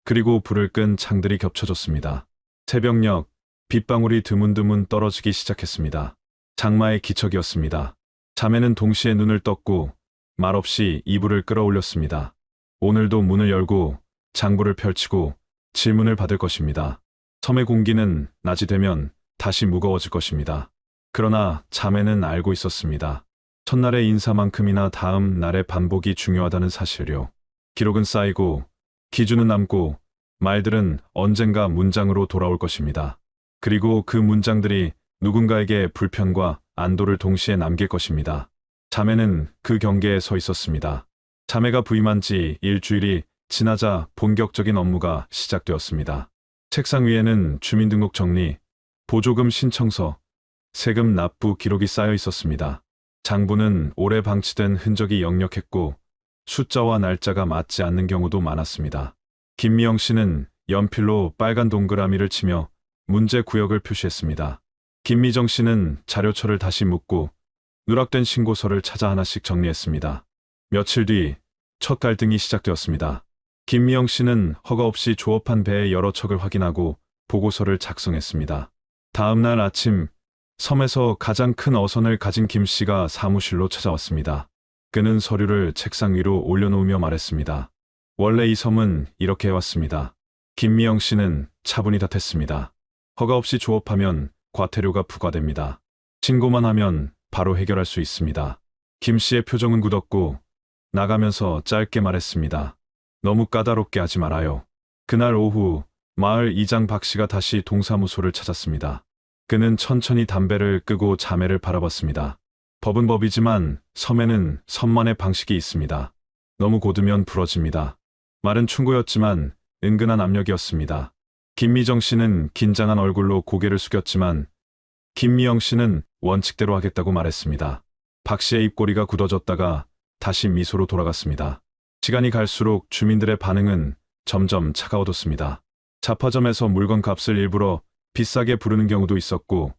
그리고 불을 끈 창들이 겹쳐졌습니다. 새벽녘, 빗방울이 드문드문 떨어지기 시작했습니다. 장마의 기척이었습니다. 자매는 동시에 눈을 떴고 말없이 이불을 끌어올렸습니다. 오늘도 문을 열고 장부를 펼치고 질문을 받을 것입니다. 섬의 공기는 낮이 되면 다시 무거워질 것입니다. 그러나 자매는 알고 있었습니다. 첫날의 인사만큼이나 다음 날의 반복이 중요하다는 사실요. 기록은 쌓이고 기준은 남고 말들은 언젠가 문장으로 돌아올 것입니다. 그리고 그 문장들이 누군가에게 불편과 안도를 동시에 남길 것입니다. 자매는 그 경계에 서 있었습니다. 자매가 부임한 지 일주일이 지나자 본격적인 업무가 시작되었습니다. 책상 위에는 주민등록 정리, 보조금 신청서, 세금 납부 기록이 쌓여 있었습니다. 장부는 오래 방치된 흔적이 역력했고 숫자와 날짜가 맞지 않는 경우도 많았습니다. 김미영 씨는 연필로 빨간 동그라미를 치며 문제 구역을 표시했습니다. 김미정 씨는 자료처를 다시 묶고 누락된 신고서를 찾아 하나씩 정리했습니다. 며칠 뒤 첫 갈등이 시작되었습니다. 김미영 씨는 허가 없이 조업한 배의 여러 척을 확인하고 보고서를 작성했습니다. 다음 날 아침 섬에서 가장 큰 어선을 가진 김 씨가 사무실로 찾아왔습니다. 그는 서류를 책상 위로 올려놓으며 말했습니다. 원래 이 섬은 이렇게 해왔습니다. 김미영 씨는 차분히 답했습니다. 허가 없이 조업하면 과태료가 부과됩니다. 신고만 하면 바로 해결할 수 있습니다. 김 씨의 표정은 굳었고 나가면서 짧게 말했습니다. 너무 까다롭게 하지 말아요. 그날 오후 마을 이장 박 씨가 다시 동사무소를 찾았습니다. 그는 천천히 담배를 끄고 자매를 바라봤습니다. 법은 법이지만 섬에는 섬만의 방식이 있습니다. 너무 고두면 부러집니다. 말은 충고였지만 은근한 압력이었습니다. 김미정 씨는 긴장한 얼굴로 고개를 숙였지만 김미영 씨는 원칙대로 하겠다고 말했습니다. 박 씨의 입꼬리가 굳어졌다가 다시 미소로 돌아갔습니다. 시간이 갈수록 주민들의 반응은 점점 차가워졌습니다. 잡화점에서 물건 값을 일부러 비싸게 부르는 경우도 있었고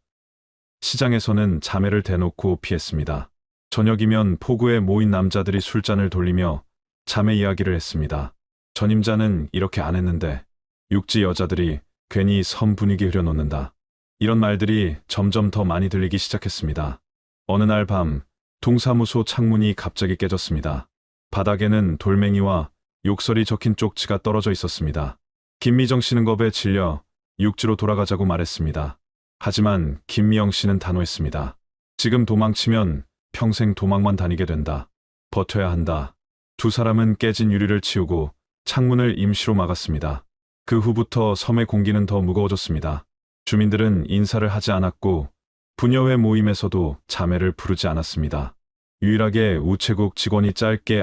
시장에서는 자매를 대놓고 피했습니다. 저녁이면 포구에 모인 남자들이 술잔을 돌리며 자매 이야기를 했습니다. 전임자는 이렇게 안 했는데 육지 여자들이 괜히 섬 분위기 흐려놓는다. 이런 말들이 점점 더 많이 들리기 시작했습니다. 어느 날 밤 동사무소 창문이 갑자기 깨졌습니다. 바닥에는 돌멩이와 욕설이 적힌 쪽지가 떨어져 있었습니다. 김미정 씨는 겁에 질려 육지로 돌아가자고 말했습니다. 하지만 김미영 씨는 단호했습니다. 지금 도망치면 평생 도망만 다니게 된다. 버텨야 한다. 두 사람은 깨진 유리를 치우고 창문을 임시로 막았습니다. 그 후부터 섬의 공기는 더 무거워졌습니다. 주민들은 인사를 하지 않았고 부녀회 모임에서도 자매를 부르지 않았습니다. 유일하게 우체국 직원이 짧게